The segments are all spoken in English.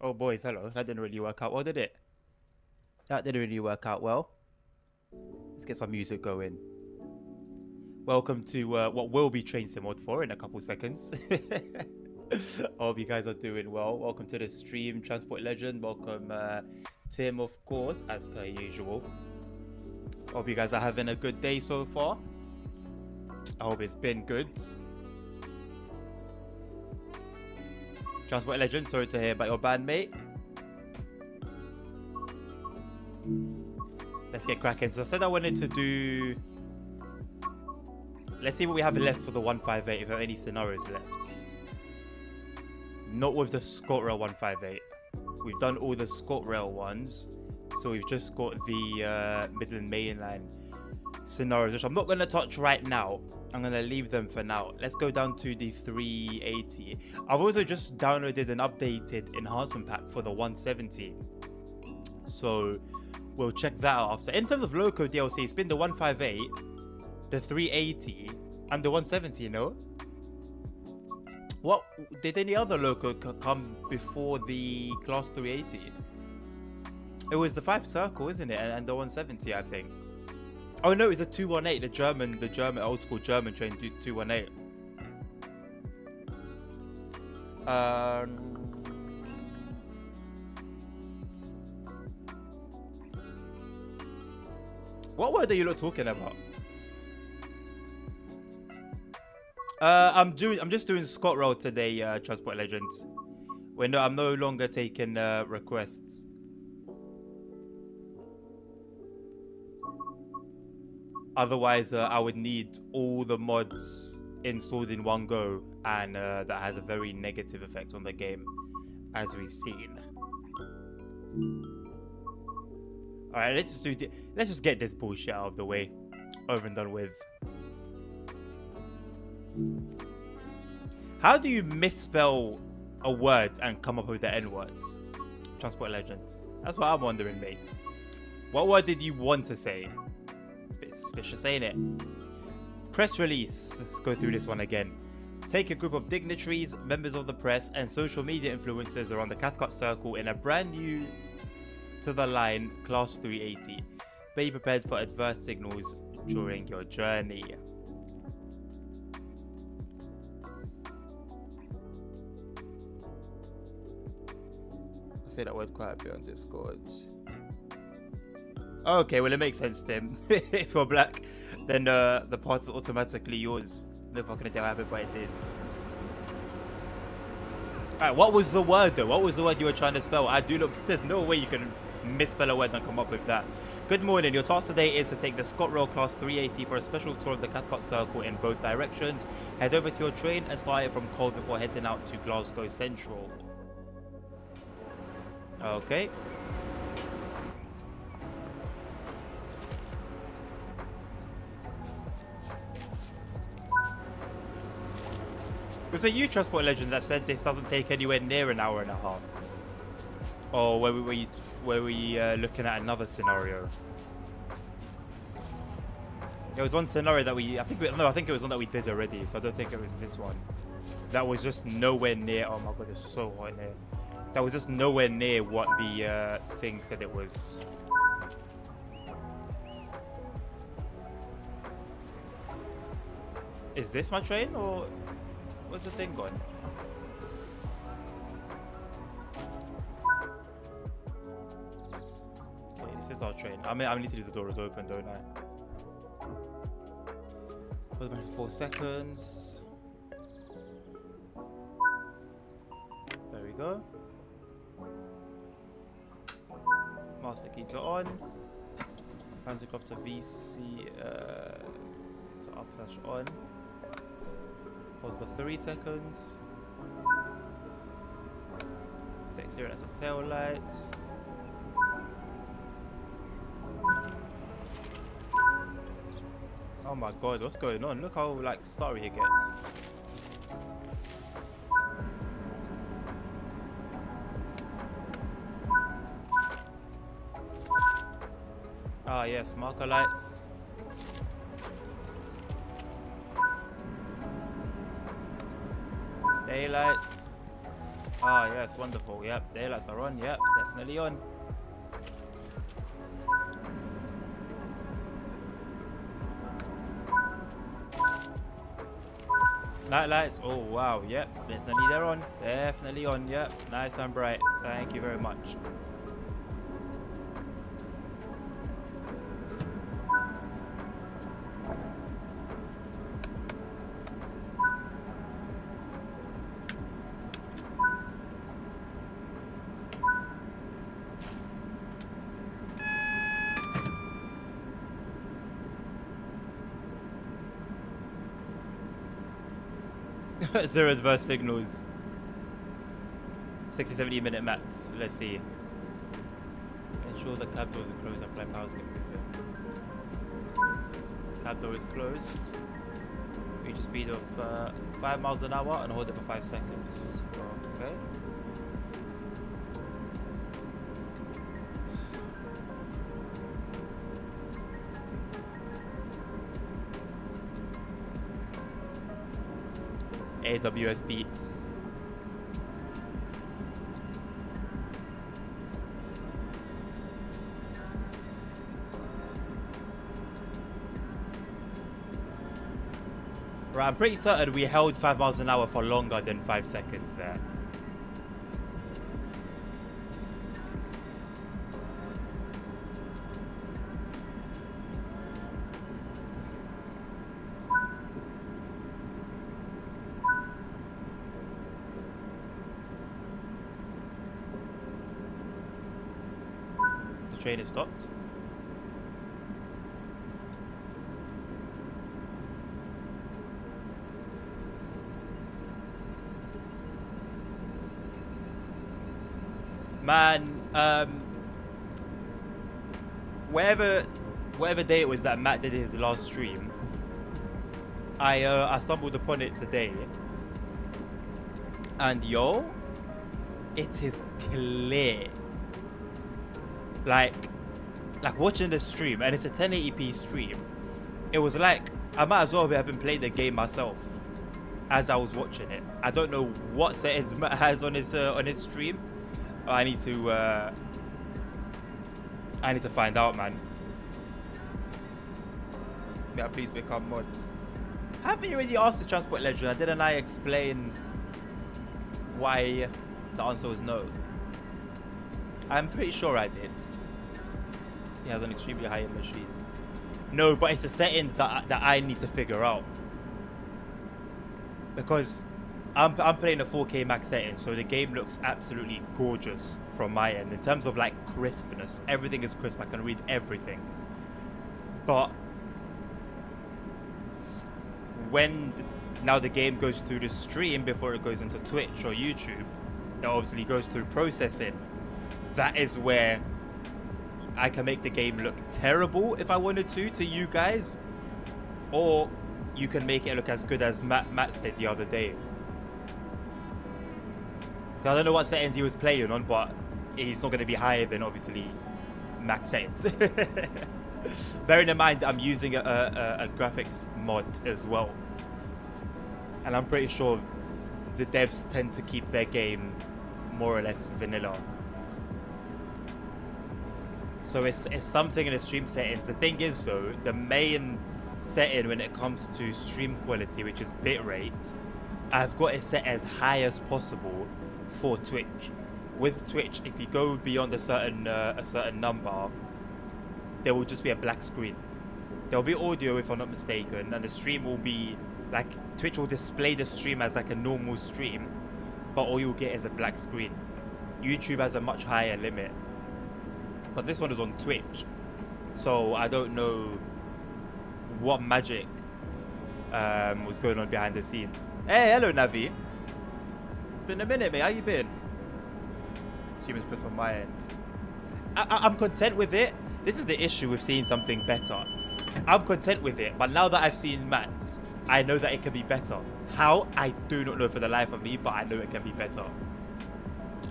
Oh, boys, hello. That didn't really work out well, did it? That didn't really work out well. Let's get some music going. Welcome to what will be Train Sim Mod 4 in a couple seconds. I hope you guys are doing well. Welcome to the stream, Transport Legend. Welcome, Tim, of course, as per usual. Hope you guys are having a good day so far. I hope it's been good. Transport Legend, sorry to hear about your bandmate. Let's get cracking. So I said I wanted to do... Let's see what we have left for the 158, if there are any scenarios left. Not with the ScotRail 158. We've done all the ScotRail ones. So we've just got the Midland Main Line scenarios, which I'm not going to touch right now. I'm going to leave them for now. Let's go down to the 380. I've also just downloaded an updated enhancement pack for the 170. So we'll check that out. So in terms of loco DLC, it's been the 158, the 380, and the 170, you know? What did any other loco come before the class 380? It was the 5 Circle, isn't it? And the 170, I think. Oh no, it's the 218, the German old school German train 218. What word are you lot talking about? I'm just doing ScotRail today, Transport Legends. I'm no longer taking requests. Otherwise, I would need all the mods installed in one go, and that has a very negative effect on the game, as we've seen. All right, let's just get this bullshit out of the way, over and done with. How do you misspell a word and come up with the N word? Transport Legends. That's what I'm wondering, mate. What word did you want to say? It's a bit suspicious, ain't it? Press release. Let's go through this one again. Take a group of dignitaries, members of the press, and social media influencers around the Cathcart Circle in a brand new to the line class 380. Be prepared for adverse signals during your journey. I say that word quite a bit on Discord. Okay, well it makes sense, Tim. If you're black, then the part is automatically yours. No fucking idea what happened, but it did. Alright, what was the word though? What was the word you were trying to spell? There's no way you can misspell a word and come up with that. Good morning. Your task today is to take the ScotRail Class 380 for a special tour of the Cathcart Circle in both directions. Head over to your train and start it from Cole before heading out to Glasgow Central. Okay. It was a you Transport Legend that said this doesn't take anywhere near an hour and a half. Or were we looking at another scenario? There was one scenario that I think it was one that we did already, so I don't think it was this one. That was just nowhere near. Oh my god, it's so hot in here. That was just nowhere near what the thing said it was. Is this my train or what's the thing gone? Okay, this is our train. I need to leave the doors open, don't I? Hold on for 4 seconds. There we go. Master key to on. Panzercraft to VC to up/on. Pause for 3 seconds. Set 0, that's a tail light. Oh my god, what's going on? Look how like starry it gets. Ah yes, marker lights. Daylights. Ah, yes, wonderful. Yep, daylights are on. Yep, definitely on. Night lights. Oh, wow. Yep, definitely they're on. Definitely on. Yep, nice and bright. Thank you very much. Zero adverse signals. 60-70 minute max. Let's see. Ensure the cab doors are closed and apply power skip. Cab door is closed. Reach a speed of 5 miles an hour and hold it for 5 seconds. Okay. AWS beeps. Right, I'm pretty certain we held 5 miles an hour for longer than 5 seconds there. The train has stopped. Man, whatever day it was that Matt did his last stream, I stumbled upon it today, and yo, it is clear. Like watching the stream, and it's a 1080p stream. It was like I might as well have been playing the game myself as I was watching it. I don't know what settings Matt has on his stream. I need to find out, man. Yeah, please become mods. Haven't you already asked the transport legend? Didn't I explain why the answer was no? I'm pretty sure I did. He has an extremely high machine. No, but it's the settings that I need to figure out. Because I'm playing a 4K max setting, so the game looks absolutely gorgeous from my end. In terms of like crispness, everything is crisp. I can read everything. But now the game goes through the stream before it goes into Twitch or YouTube, it obviously goes through processing. That is where I can make the game look terrible if I wanted to you guys, or you can make it look as good as Matt's did the other day. I don't know what settings he was playing on, but he's not going to be higher than obviously max settings. Bearing in mind I'm using a graphics mod as well, and I'm pretty sure the devs tend to keep their game more or less vanilla. So it's something in the stream settings. The thing is though, the main setting when it comes to stream quality, which is bitrate, I've got it set as high as possible for Twitch. With Twitch, if you go beyond a certain number, there will just be a black screen. There will be audio if I'm not mistaken, and the stream will be like, Twitch will display the stream as like a normal stream, but all you'll get is a black screen. YouTube has a much higher limit, but this one is on Twitch, so I don't know what magic was going on behind the scenes. Hey, hello Navi. Been a minute, mate. How you been? Stream is put on my end. I'm content with it. This is the issue with seeing something better. I'm content with it, but now that I've seen Matt's, I know that it can be better. How? I do not know for the life of me, but I know it can be better.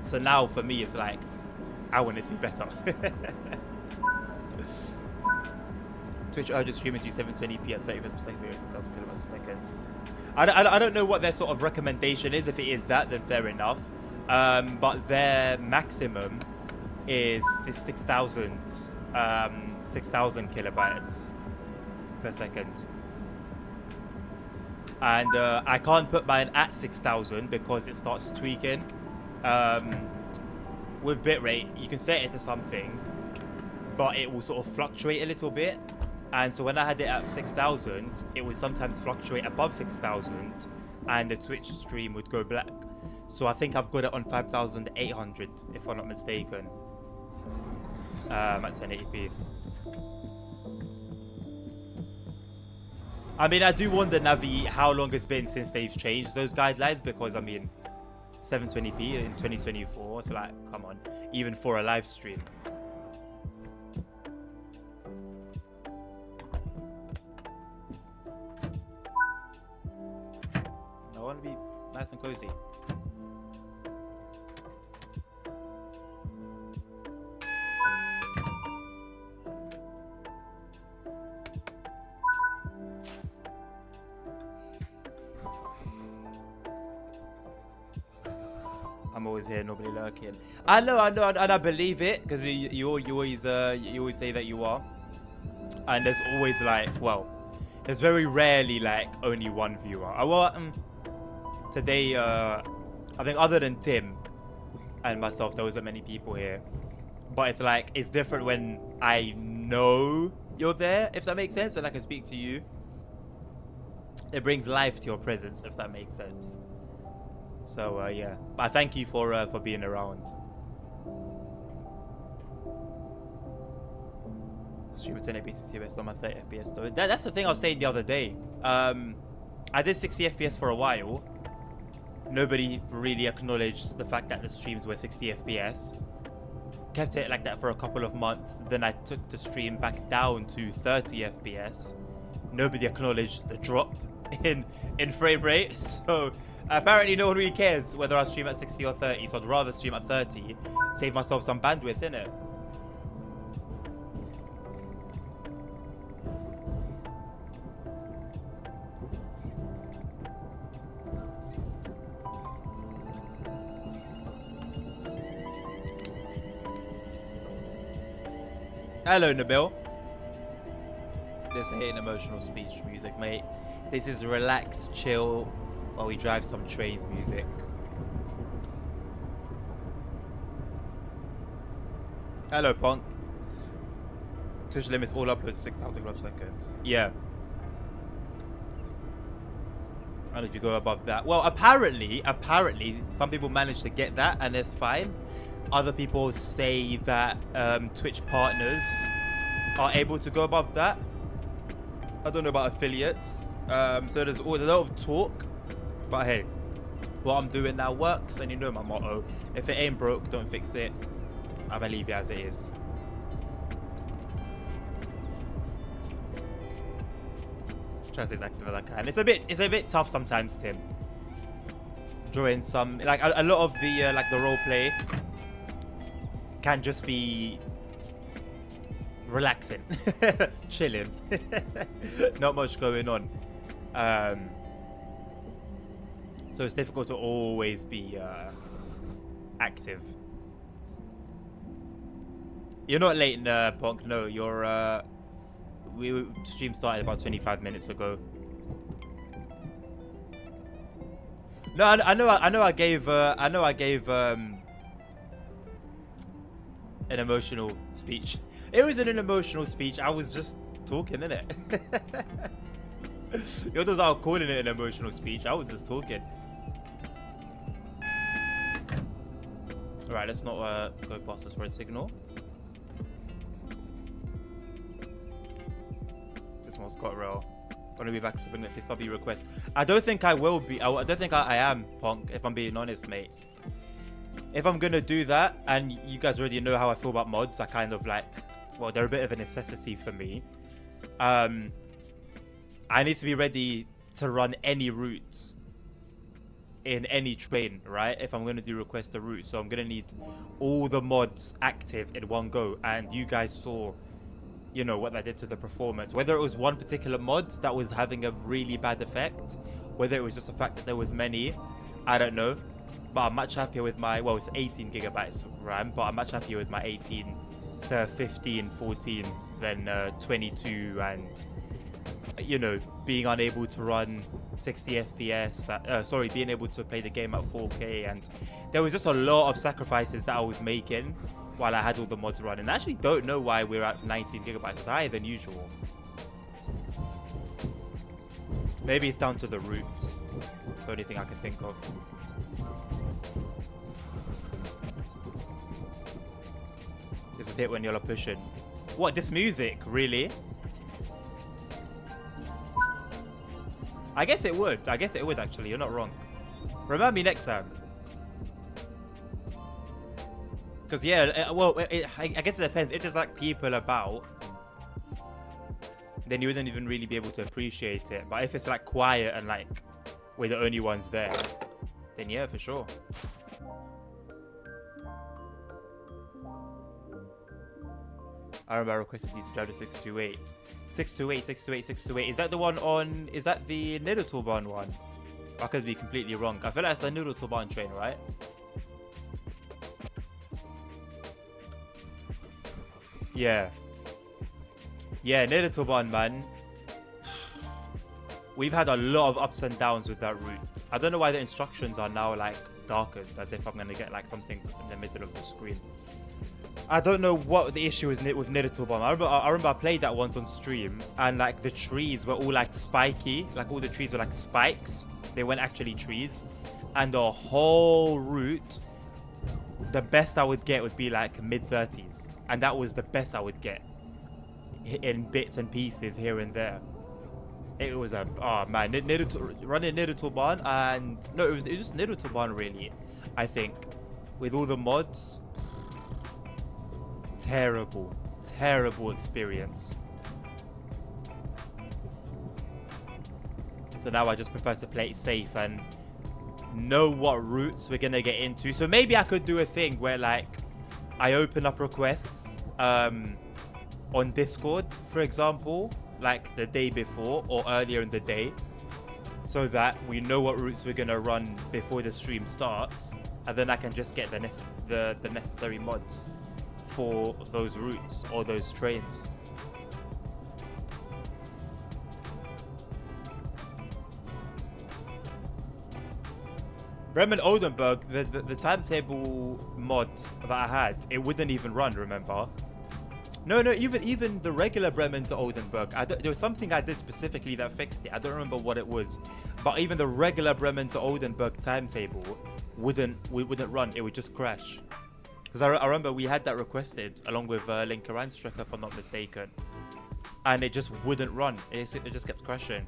So now for me, it's like, I want it to be better. Twitch urges streaming to 720p at 30 frames per second, 1,000 kilobytes per second. I don't know what their sort of recommendation is. If it is that, then fair enough. But their maximum is this 6,000 kilobytes per second. And I can't put mine at 6,000 because it starts tweaking. With bitrate, you can set it to something, but it will sort of fluctuate a little bit. And so when I had it at 6,000, it would sometimes fluctuate above 6,000 and the Twitch stream would go black. So I think I've got it on 5,800, if I'm not mistaken, at 1080p. I mean, I do wonder, Navi, how long it's been since they've changed those guidelines, because I mean, 720p in 2024, so like, come on, even for a live stream. I want to be nice and cozy. I'm always here, nobody lurking. I know, and I believe it, because you always say that you are. And there's always like, well, there's very rarely like only one viewer. Today, I think other than Tim and myself, there wasn't many people here. But it's like, it's different when I know you're there, if that makes sense, and I can speak to you. It brings life to your presence, if that makes sense. So yeah, but thank you for being around. Stream at 10 FPS on my 30 FPS though. That's the thing I was saying the other day. I did 60 FPS for a while. Nobody really acknowledged the fact that the streams were 60 FPS. Kept it like that for a couple of months. Then I took the stream back down to 30 FPS. Nobody acknowledged the drop in frame rate. So apparently no one really cares whether I stream at 60 or 30. So I'd rather stream at 30, save myself some bandwidth, innit? Hello, Nabil. This ain't emotional speech music, mate. This is relax, chill, while we drive some trays music. Hello, Punk. Twitch limits all uploads 6,000 per second. Yeah. And if you go above that, well, apparently, some people manage to get that, and it's fine. Other people say that Twitch partners are able to go above that. I don't know about affiliates. So there's a lot of talk. But hey, what I'm doing now works, and you know my motto. If it ain't broke, don't fix it. I'm gonna leave it as it is. Try to stay as active as I can. It's a bit tough sometimes, Tim. During some, like a lot of the like the role play can just be relaxing, chilling, not much going on. So it's difficult to always be active. You're not late, Punk. No, you're. Stream started about 25 minutes ago. No, I know. I gave an emotional speech. It wasn't an emotional speech. I was just talking, innit? You're those are calling it an emotional speech. I was just talking. Alright, let's not go past this red signal. Just more ScotRail. Want to be back to bring that TSW request. I don't think I will be. I don't think I am, Punk, if I'm being honest, mate. If I'm gonna do that, and you guys already know how I feel about mods, I kind of like, well, they're a bit of a necessity for me. I need to be ready to run any routes in any train, right? If I'm gonna do request a route, so I'm gonna need all the mods active in one go. And you guys saw, you know, what that did to the performance. Whether it was one particular mod that was having a really bad effect, whether it was just the fact that there was many, I don't know. But I'm much happier with my, well, it's 18 gigabytes RAM, but I'm much happier with my 18 to 15, 14 than 22 and, you know, being unable to run 60 FPS, being able to play the game at 4K. And there was just a lot of sacrifices that I was making while I had all the mods running. I actually don't know why we're at 19 gigabytes. It's higher than usual. Maybe it's down to the root. It's the only thing I can think of. There's a hit when you're pushing. What, this music? Really? I guess it would. I guess it would, actually. You're not wrong. Remind me next time. Because, yeah, well, I guess it depends. If there's, like, people about, then you wouldn't even really be able to appreciate it. But if it's, like, quiet and, like, we're the only ones there, then, yeah, for sure. I remember I requested you to drive the 628. 628, 628, 628. Is that the one on... Is that the Nidotoban one? I could be completely wrong. I feel like it's the Nidotoban train, right? Yeah. Yeah, Nidotoban, man. We've had a lot of ups and downs with that route. I don't know why the instructions are now, like, darkened. As if I'm going to get, like, something in the middle of the screen. I don't know what the issue is with Nidotoban. I remember I played that once on stream, and like the trees were all like spiky, like all the trees were like spikes. They weren't actually trees, and the whole route, the best I would get would be like mid-30s, and that was the best I would get in bits and pieces here and there. It was a man, running Nidotoban, and no, it was just Nidotoban really. I think with all the mods. Terrible experience. So now I just prefer to play it safe and know what routes we're gonna get into. So maybe I could do a thing where like I open up requests on Discord, for example, like the day before or earlier in the day, so that we know what routes we're gonna run before the stream starts, and then I can just get the necessary mods for those routes or those trains. Bremen Oldenburg, the timetable mod that I had, it wouldn't even run, remember? No, even the regular Bremen to Oldenburg, there was something I did specifically that fixed it. I don't remember what it was, but even the regular Bremen to Oldenburg timetable wouldn't run. It would just crash. Because I remember we had that requested along with Linker Reinstrecker, if I'm not mistaken. And it just wouldn't run. It just kept crashing.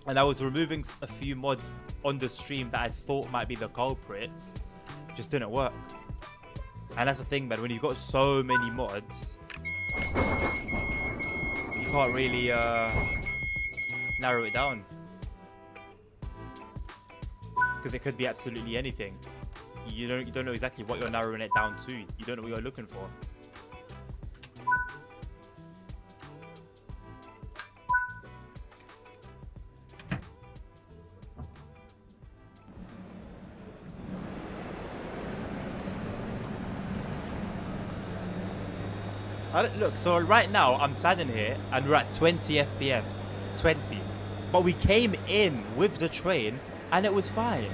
And I was removing a few mods on the stream that I thought might be the culprits. It just didn't work. And that's the thing, man. When you've got so many mods, you can't really narrow it down. Because it could be absolutely anything. You don't know exactly what you're narrowing it down to. You don't know what you're looking for. Look, so right now I'm standing here and we're at 20 FPS. 20. But we came in with the train and it was fine.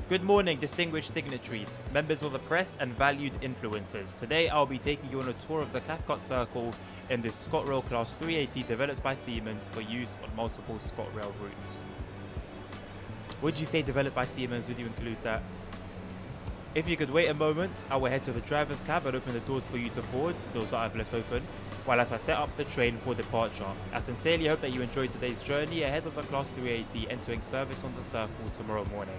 Good morning, distinguished dignitaries, members of the press and valued influencers. Today I'll be taking you on a tour of the Cathcart Circle in this ScotRail Class 380 developed by Siemens for use on multiple ScotRail routes. Would you say developed by Siemens? Would you include that? If you could wait a moment, I will head to the driver's cab and open the doors for you to board, those that I've left open, while as I set up the train for departure. I sincerely hope that you enjoyed today's journey ahead of the Class 380 entering service on the circle tomorrow morning.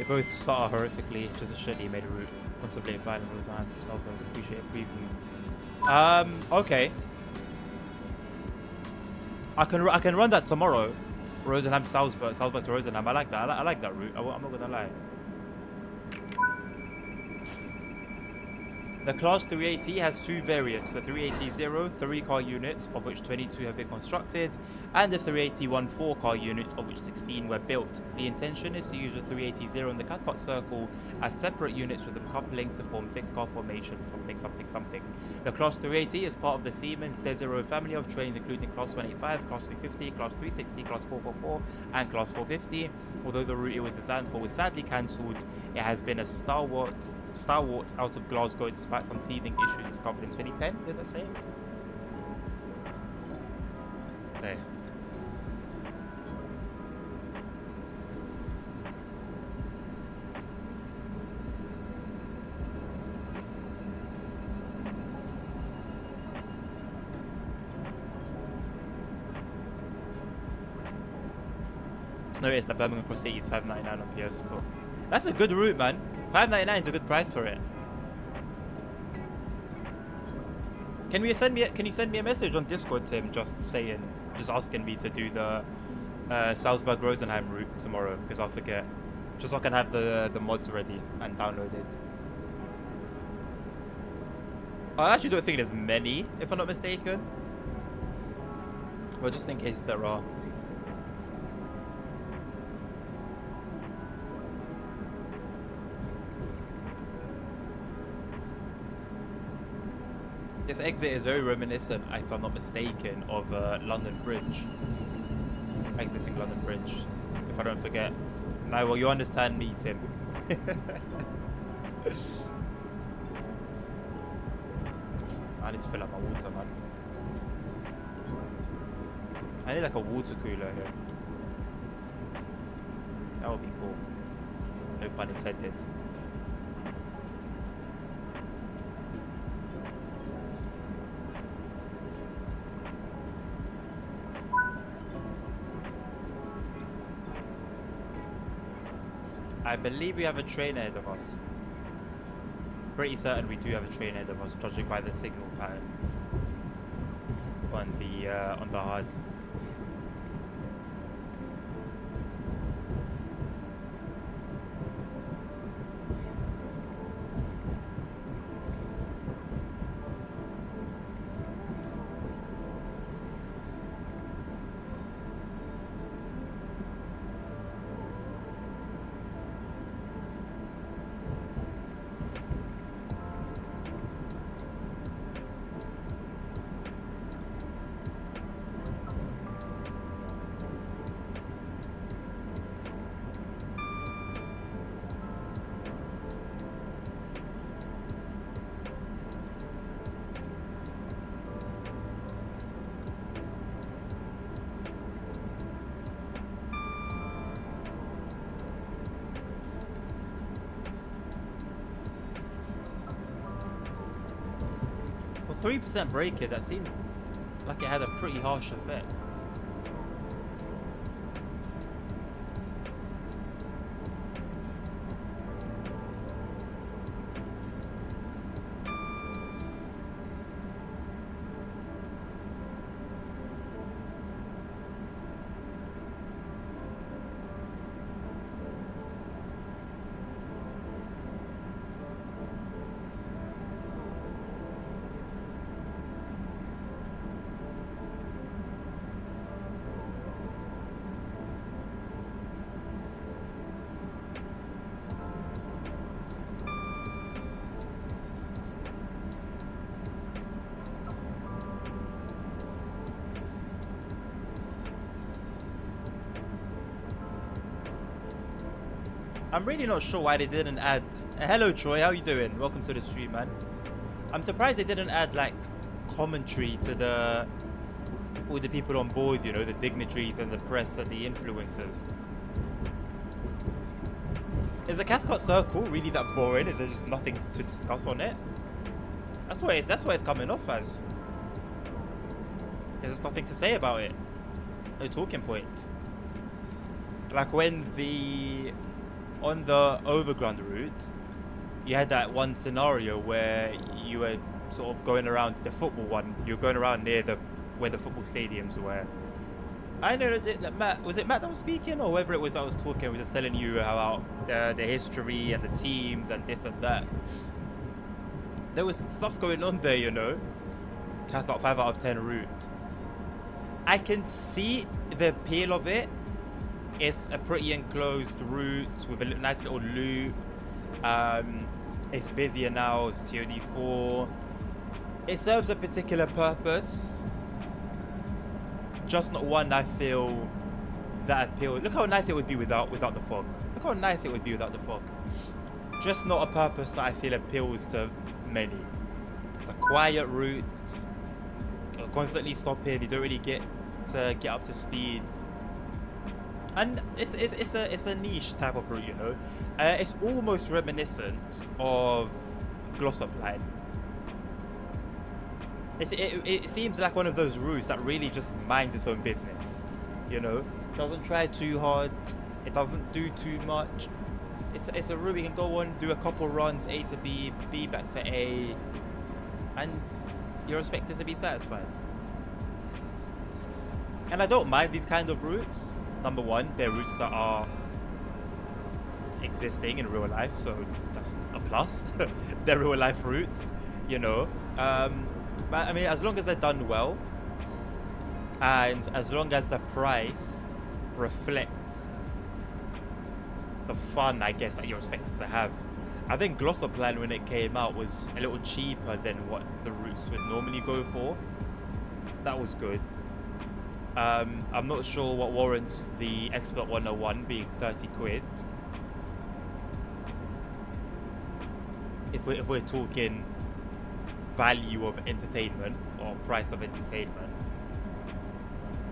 both start horrifically. Just a shitty made a route. Contemplate violent rules and Salzburg. Appreciate it briefly. Okay. I can run that tomorrow. Rosenham, Salzburg to Rosenham. I like that. I like that route. I'm not gonna lie. The Class 380 has two variants, the 380-0, 3 car units, of which 22 have been constructed, and the 380-1, 4 car units, of which 16 were built. The intention is to use the 380-0 and the Cathcart Circle as separate units with them coupling to form 6-car formation, something. The Class 380 is part of the Siemens Desiro family of trains, including Class 185, Class 350, Class 360, Class 444, and Class 450. Although the route it was designed for was sadly cancelled, it has been a stalwart out of Glasgow despite some teething issues discovered in 2010, did I say? Okay. Just noticed that Birmingham Cross City is $5.99 on PS Store. That's a good route, man. $5.99 is a good price for it. Can you send me a message on Discord, Tim, just asking me to do the Salzburg Rosenheim route tomorrow, because I'll forget. Just so I can have the mods ready and downloaded. I actually don't think there's many, if I'm not mistaken. But just in case there are. This exit is very reminiscent, if I'm not mistaken, of London Bridge. Exiting London Bridge, if I don't forget. Now, well, you understand me, Tim. I need to fill up my water, man. I need like a water cooler here. That would be cool. No pun intended. I believe we have a train ahead of us. Pretty certain we do have a train ahead of us, judging by the signal pattern on the HUD. For 3% brake here, that seemed like it had a pretty harsh effect. I'm really not sure why they didn't add... Hello Troy, how you doing? Welcome to the stream, man. I'm surprised they didn't add like commentary to all the people on board, you know, the dignitaries and the press and the influencers. Is the Cathcart Circle really that boring? Is there just nothing to discuss on it? That's what it's coming off as. There's just nothing to say about it. No talking points. Like when the on the overground route, you had that one scenario where you were sort of going around the football one. You were going around near where the football stadiums were. I know that Matt, was it Matt that was speaking, or whoever it was that was talking, was just telling you about the history and the teams and this and that. There was stuff going on there, you know. Cat's got 5 out of 10 route. I can see the appeal of it. It's a pretty enclosed route with a nice little loop. It's busier now, it's COD4. It serves a particular purpose. Just not one I feel that appeal. Look how nice it would be without the fog. Look how nice it would be without the fog. Just not a purpose that I feel appeals to many. It's a quiet route. You're constantly stopping. You don't really get up to speed. And it's a niche type of route, you know. It's almost reminiscent of Glossop Line. It seems like one of those routes that really just minds its own business, you know. Doesn't try too hard. It doesn't do too much. It's a route you can go on, do a couple runs, A to B, B back to A, and you're expected to be satisfied. And I don't mind these kind of routes. Number one, they're routes that are existing in real life, so that's a plus. They're real life routes, you know. But I mean, as long as they're done well, and as long as the price reflects the fun, I guess, that you're expected to have. I think Glossop Line, when it came out, was a little cheaper than what the routes would normally go for. That was good. I'm not sure what warrants the Expert 101 being 30 quid. If we're talking value of entertainment or price of entertainment.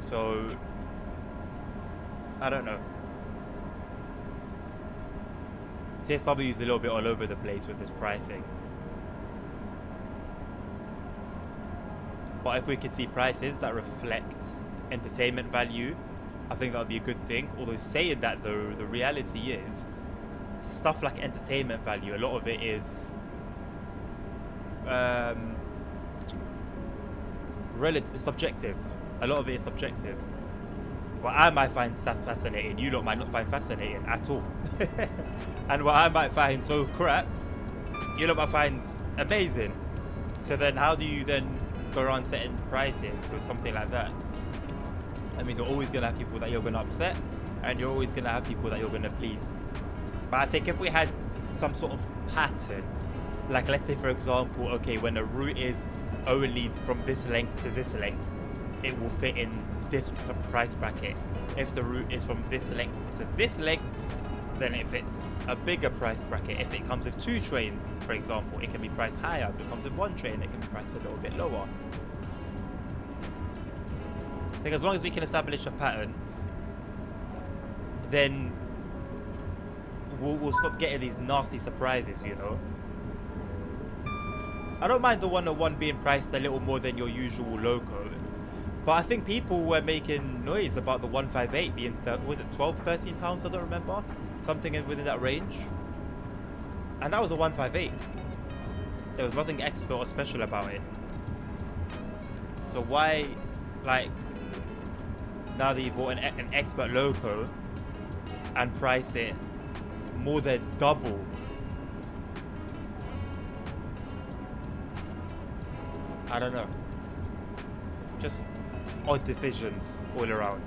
So, I don't know. TSW is a little bit all over the place with this pricing. But if we could see prices that reflect entertainment value, I think that would be a good thing. Although saying that, though, the reality is stuff like entertainment value, a lot of it is relative, subjective. A lot of it is subjective. What I might find fascinating, you lot might not find fascinating at all. And what I might find so crap, you lot might find amazing. So then how do you then go around setting prices with something like that? That means you're always going to have people that you're going to upset, and you're always going to have people that you're going to please. But I think if we had some sort of pattern, like let's say for example, okay, when a route is only from this length to this length, it will fit in this price bracket. If the route is from this length to this length, then it fits a bigger price bracket. If it comes with 2 trains, for example, it can be priced higher. If it comes with 1 train, it can be priced a little bit lower. I think as long as we can establish a pattern, then we'll stop getting these nasty surprises, you know. I don't mind the 101 being priced a little more than your usual loco, but I think people were making noise about the 158 being, was it 12, 13 pounds? I don't remember. Something within that range. And that was a 158. There was nothing expert or special about it. So why, like, now that you've bought an expert loco and price it more than double, I don't know. Just odd decisions all around.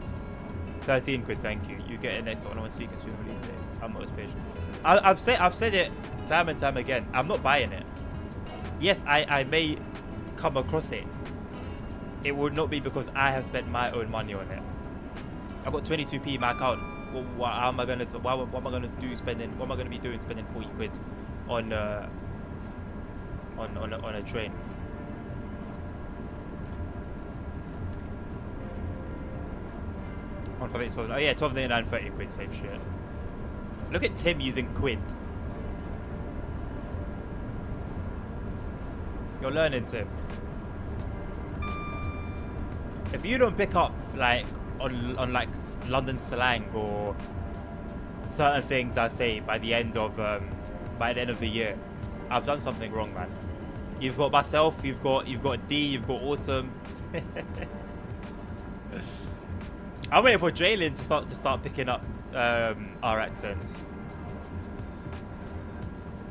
13 quid, thank you. You get an expert 101 speaker soon release date. I'm not as patient. I've said it time and time again. I'm not buying it. Yes, I may come across it. It would not be because I have spent my own money on it. I've got 22p in my account. Well, what am I gonna do spending? What am I gonna be doing spending 40 quid on a train? Oh yeah, 12.99, 30 quid, same shit. Look at Tim using quid. You're learning, Tim. If you don't pick up like on like London slang or certain things I say by the end of the year, I've done something wrong, man. You've got myself, you've got D, you've got Autumn. I'm waiting for Jalen to start picking up our accents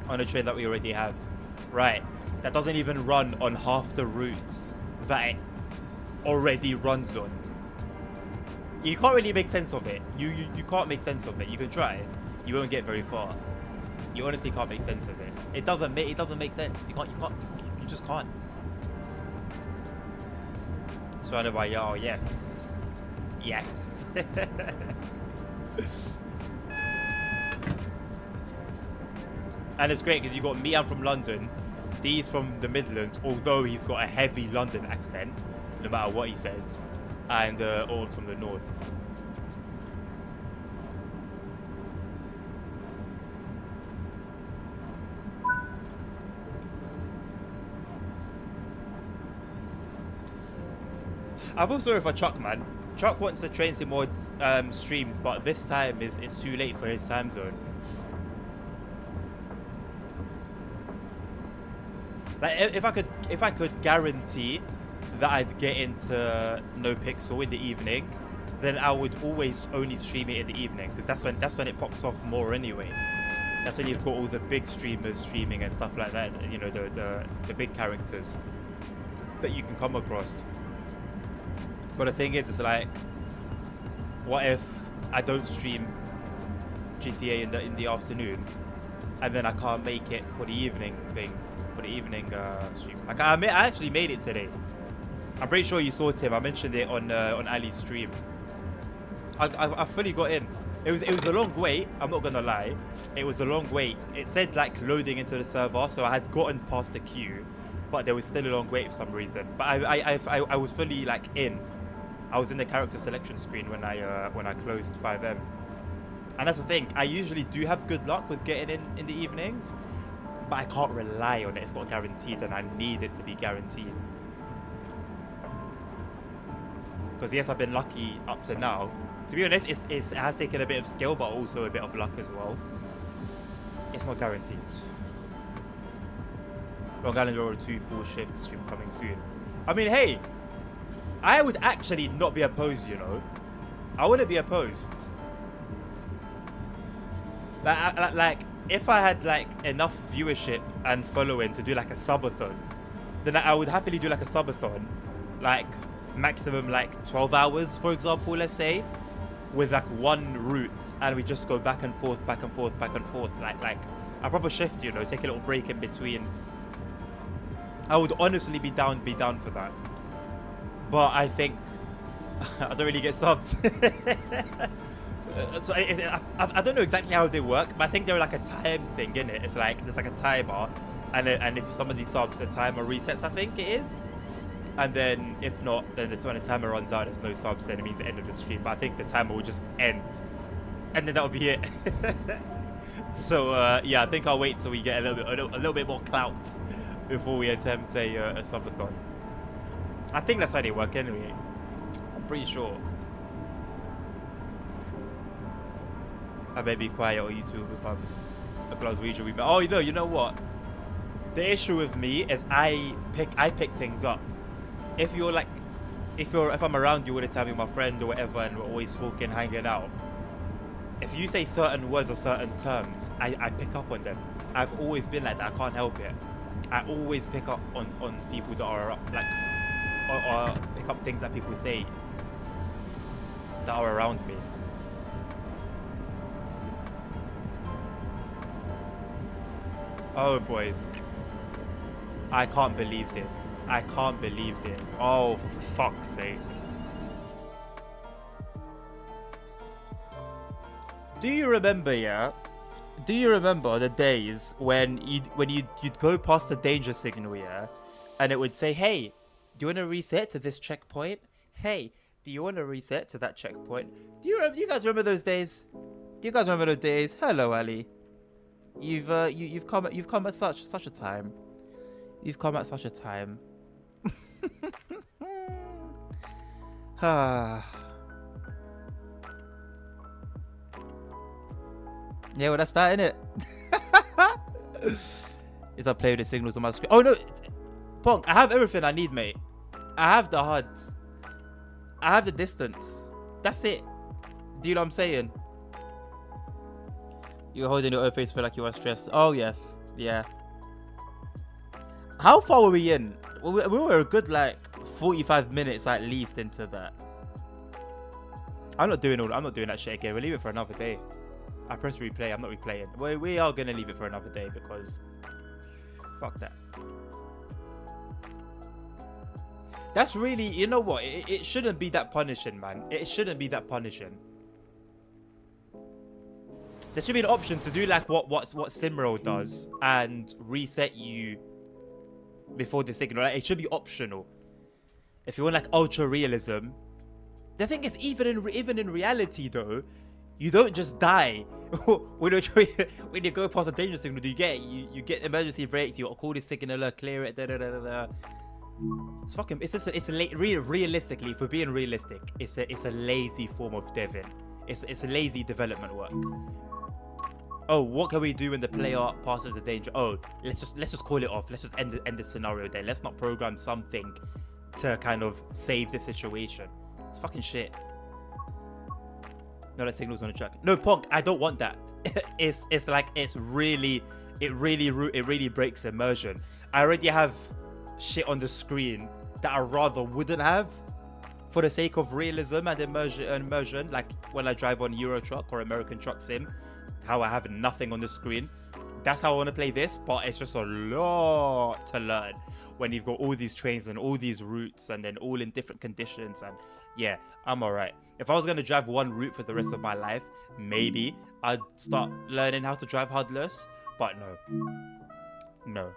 on a train that we already have. Right, that doesn't even run on half the routes that it already runs on. You can't really make sense of it. You can't make sense of it. You can try, you won't get very far. You honestly can't make sense of it. It doesn't make sense. You just can't. Surrounded by y'all, yes. Yes. And it's great because you got me, I'm from London. D's from the Midlands, although he's got a heavy London accent, no matter what he says. And all from the north. I feel sorry for Chuck, man. Chuck wants to train some more streams, but this time is too late for his time zone. Like if I could guarantee that I'd get into No Pixel in the evening, then I would always only stream it in the evening, because that's when it pops off more anyway. That's when you've got all the big streamers streaming and stuff like that. You know, the big characters that you can come across. But the thing is, it's like, what if I don't stream GTA in the afternoon, and then I can't make it for the evening thing, for the evening stream? Like I actually made it today. I'm pretty sure you saw Tim. I mentioned it on Ali's stream. I fully got in. It was a long wait. I'm not gonna lie. It was a long wait. It said like loading into the server, so I had gotten past the queue, but there was still a long wait for some reason. But I was fully like in. I was in the character selection screen when I closed 5M. And that's the thing. I usually do have good luck with getting in the evenings, but I can't rely on it. It's not guaranteed, and I need it to be guaranteed. Because yes, I've been lucky up to now. To be honest, it has taken a bit of skill, but also a bit of luck as well. It's not guaranteed. Long Island Railroad 2 full shift stream coming soon. I mean, hey, I would actually not be opposed, you know. I wouldn't be opposed. Like if I had like enough viewership and following to do like a subathon, then I would happily do like a subathon, like maximum like 12 hours, for example, let's say, with like one route, and we just go back and forth, back and forth, back and forth, like a proper shift, you know, take a little break in between. I would honestly be down for that. But I think I don't really get subs. So I don't know exactly how they work, but I think they're like a time thing, innit? It's like there's like a timer, and if somebody subs, the timer resets, I think it is. And then if not, then when the timer runs out, there's no subs, then it means the end of the stream. But I think the timer will just end, and then that'll be it. So yeah, I think I'll wait till we get a little bit more clout before we attempt a subathon. I think that's how they work anyway. I'm pretty sure. I may be quiet or YouTube if I'm a Glaswegian. Oh, you know what? The issue with me is I pick things up. If I'm around you all the time with my friend or whatever, and we're always talking, hanging out, if you say certain words or certain terms, I pick up on them. I've always been like that. I can't help it. I always pick up on people that are like, or pick up things that people say that are around me. Oh, boys. I can't believe this. I can't believe this. Oh, for fuck's sake. Do you remember, yeah? Do you remember the days when you'd go past the danger signal, yeah? And it would say, hey, do you want to reset to this checkpoint? Hey, do you want to reset to that checkpoint? Do you guys remember those days? Do you guys remember those days? Hello, Ali. You've come at such a time. You've come at such a time. Yeah, well, that's that, innit? Is I play with the signals on my screen? Oh, no. Punk, I have everything I need, mate. I have the HUDs. I have the distance. That's it. Do you know what I'm saying? You're holding your own face, feel like you are stressed. Oh, yes. Yeah. How far were we in? We were a good, like, 45 minutes at least into that. I'm not doing that shit again. We'll leave it for another day. I press replay. I'm not replaying. We are going to leave it for another day because... Fuck that. That's really... You know what? It shouldn't be that punishing, man. It shouldn't be that punishing. There should be an option to do like what SimRail does and reset you before the signal. Like, it should be optional. If you want like ultra realism, the thing is, even in reality though, you don't just die when you go past a danger signal. You get emergency brakes. You call this signaler, clear it. It's fucking. Realistically, if we're being realistic, it's a lazy form of deving. It's a lazy development work. Oh, what can we do when the player passes the danger? Oh, let's just call it off. Let's just end the scenario there. Let's not program something to kind of save the situation. It's fucking shit. No, that signal's on the track. No, Punk, I don't want that. it really breaks immersion. I already have shit on the screen that I rather wouldn't have for the sake of realism and immersion. Like when I drive on Euro Truck or American Truck Sim, how I have nothing on the screen. That's how I want to play this, but it's just a lot to learn when you've got all these trains and all these routes and then all in different conditions. And yeah, I'm alright. If I was going to drive one route for the rest of my life, maybe I'd start learning how to drive HUDless, but no.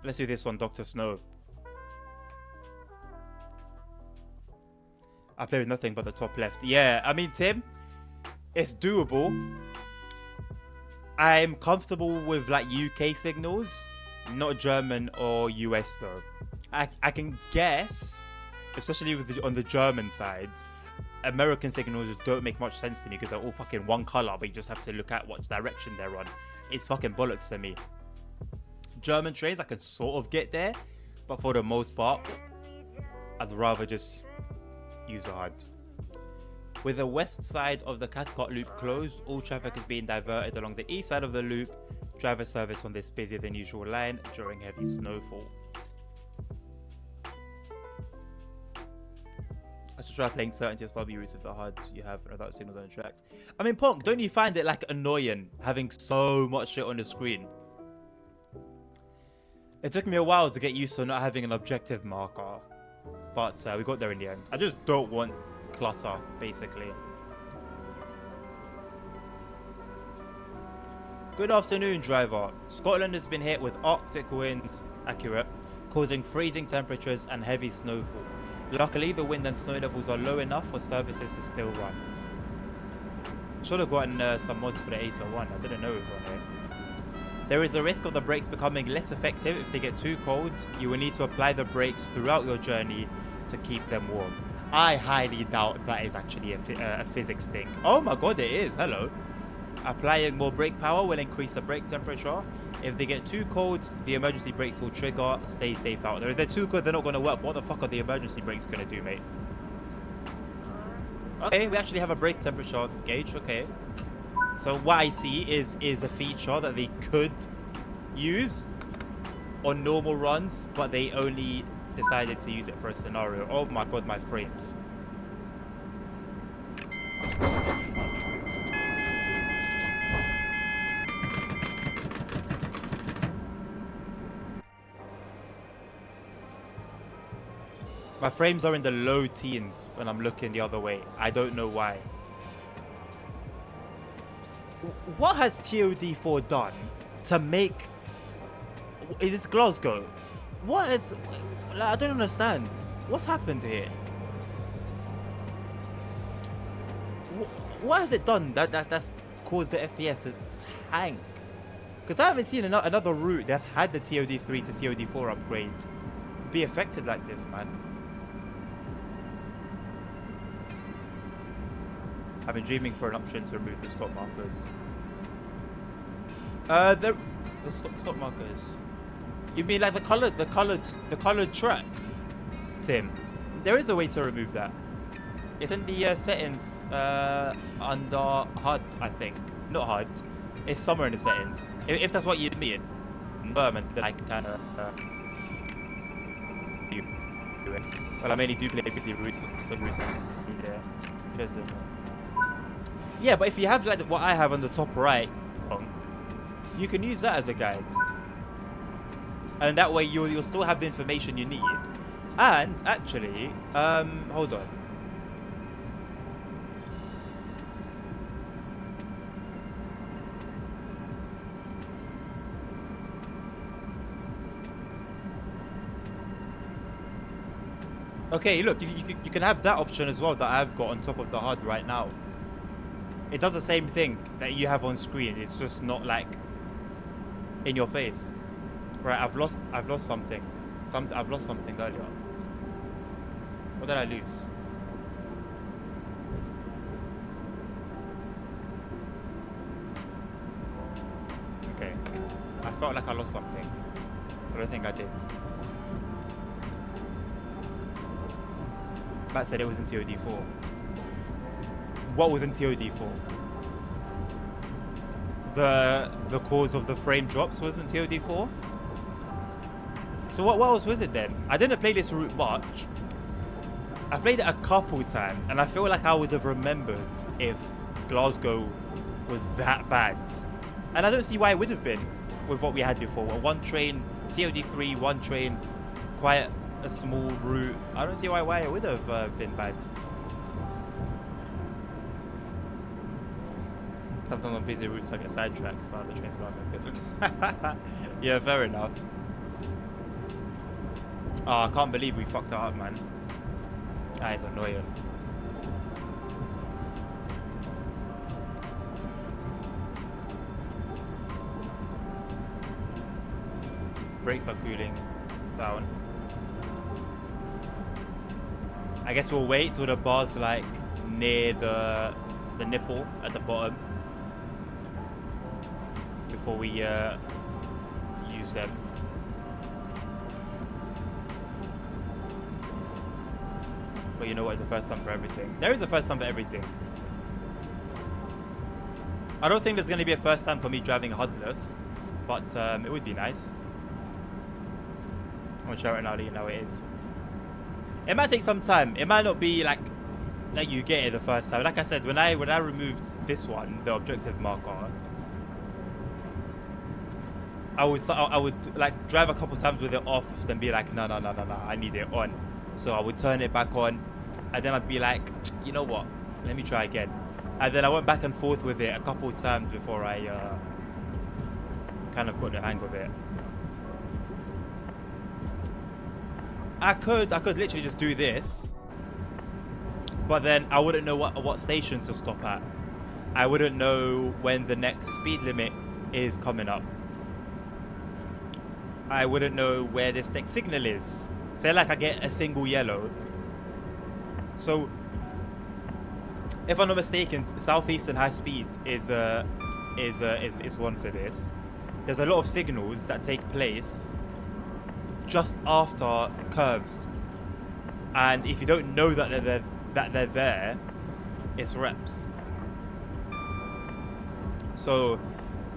Let's do this one, Dr. Snow. I play with nothing but the top left. Yeah, I mean, Tim, it's doable. I'm comfortable with like UK signals, not German or US though. I can guess, especially with on the German side, American signals just don't make much sense to me because they're all fucking one color, but you just have to look at what direction they're on. It's fucking bollocks to me. German trains, I can sort of get there, but for the most part, I'd rather just use a HUD. With the west side of the Cathcart loop closed, all traffic is being diverted along the east side of the loop. Driver service on this busier than usual line during heavy snowfall. I should try playing certain TSW routes with the HUD you have without signals on the track. I mean, Punk, don't you find it like annoying having so much shit on the screen? It took me a while to get used to not having an objective marker, but we got there in the end. I just don't want clutter, basically. Good afternoon, driver. Scotland has been hit with Arctic winds, accurate, causing freezing temperatures and heavy snowfall. Luckily, the wind and snow levels are low enough for services to still run. Should have gotten some mods for the ASA 1. I didn't know it was on here. There is a risk of the brakes becoming less effective if they get too cold. You will need to apply the brakes throughout your journey to keep them warm. I highly doubt that is actually a physics thing. Oh my god, it is. Hello. Applying more brake power will increase the brake temperature. If they get too cold, the emergency brakes will trigger. Stay safe out there. If they're too cold, they're not going to work. What the fuck are the emergency brakes going to do, mate? Okay, we actually have a brake temperature gauge. Okay. So what I see is a feature that they could use on normal runs, but they only decided to use it for a scenario. Oh my god, my frames. My frames are in the low teens when I'm looking the other way. I don't know why. What has TOD4 done to make... Is this Glasgow? What is... Like, I don't understand. What's happened here? What has it done that's caused the FPS to hang? Because I haven't seen another route that's had the TOD3 to TOD4 upgrade be affected like this, man. I've been dreaming for an option to remove the stop markers. The stop markers. You mean like the colored track, Tim? There is a way to remove that. It's in the settings under HUD, I think. Not HUD. It's somewhere in the settings. If that's what you mean. And then I can kind of do it. Well, I mainly do play busy routes for some reason. Yeah. Yeah, but if you have like what I have on the top right, you can use that as a guide. And that way you'll still have the information you need. And actually, hold on. Okay, look, you can have that option as well that I've got on top of the HUD right now. It does the same thing that you have on screen. It's just not like in your face. Right, I've lost something. I've lost something earlier. What did I lose? Okay. I felt like I lost something. I don't think I did. Matt said it was in TOD4. What was in TOD4? The cause of the frame drops was in TOD4? So what else was it then? I didn't play this route much. I played it a couple times, and I feel like I would have remembered if Glasgow was that bad. And I don't see why it would have been with what we had before. One train, TOD3, one train, quite a small route. I don't see why it would have been bad. Sometimes on busy routes I get sidetracked while the train's going. Yeah, fair enough. Oh, I can't believe we fucked that up, man. That is annoying. Brakes are cooling down. I guess we'll wait till the bar's like near the nipple at the bottom before we use them. But you know what? It's the first time for everything. There is a first time for everything. I don't think there's going to be a first time for me driving HUDless, but it would be nice. I'm going to show it now that you know it is. It might take some time. It might not be like you get it the first time. Like I said, when I removed this one, the objective marker, I would like drive a couple times with it off, then be like, no, I need it on. So I would turn it back on, and then I'd be like, you know what? Let me try again. And then I went back and forth with it a couple of times before I kind of got the hang of it. I could literally just do this, but then I wouldn't know what stations to stop at. I wouldn't know when the next speed limit is coming up. I wouldn't know where this next signal is. Say like I get a single yellow. So if I'm not mistaken, Southeastern High Speed is one for this. There's a lot of signals that take place just after curves, and if you don't know that they're there, it's reps. So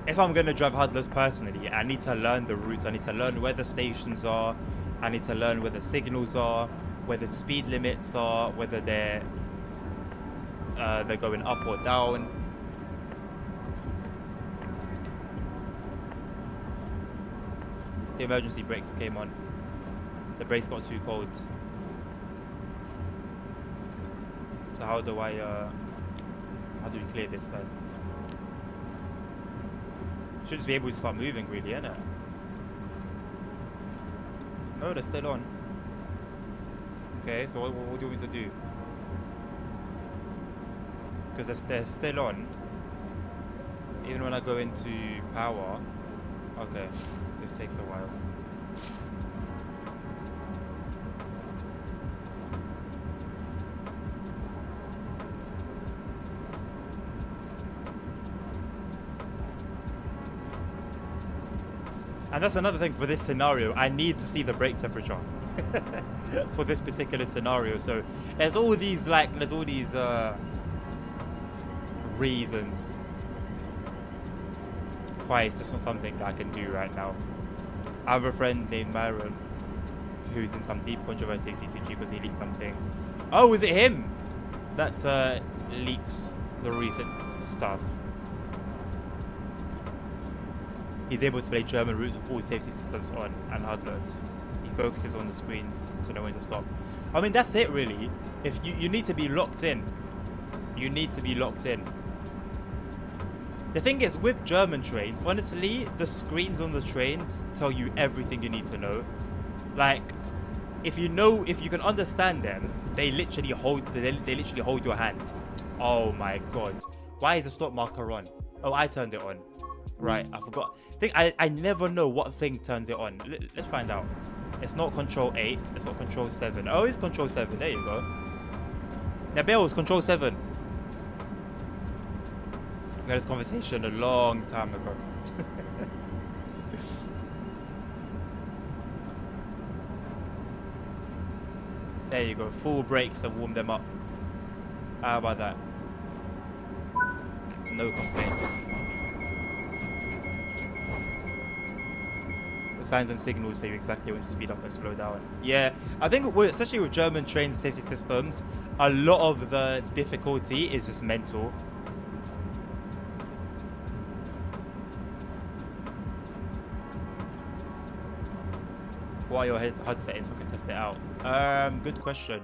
if I'm going to drive HUDless personally, I need to learn the routes, I need to learn where the stations are, I need to learn where the signals are, where the speed limits are, whether they're going up or down. The emergency brakes came on. The brakes got too cold. So how do we clear this then? Should just be able to start moving really, innit? Oh, they're still on. Okay, so what do we need to do? Because they're still on. Even when I go into power. Okay, this takes a while. And that's another thing for this scenario. I need to see the brake temperature for this particular scenario. So there's all these reasons why it's just not something that I can do right now. I have a friend named Myron who's in some deep controversy with DTG because he leaked some things. Oh, is it him that leaks the recent stuff? He's able to play German routes with all safety systems on and HUDless. He focuses on the screens to know when to stop. I mean, that's it really. If you need to be locked in. You need to be locked in. The thing is, with German trains, honestly, the screens on the trains tell you everything you need to know. Like, if you can understand them, they literally hold your hand. Oh my god. Why is the stop marker on? Oh, I turned it on. Right, I forgot. I never know what thing turns it on. Let's find out. It's not control 8. It's not control 7. Oh, it's control 7. There you go. Nabil was control 7. We had this conversation a long time ago. There you go. Full brakes to warm them up. How about that? No complaints. The signs and signals say exactly when to speed up and slow down. Yeah, I think especially with German trains and safety systems, a lot of the difficulty is just mental. What are your HUD settings so I can test it out? Good question.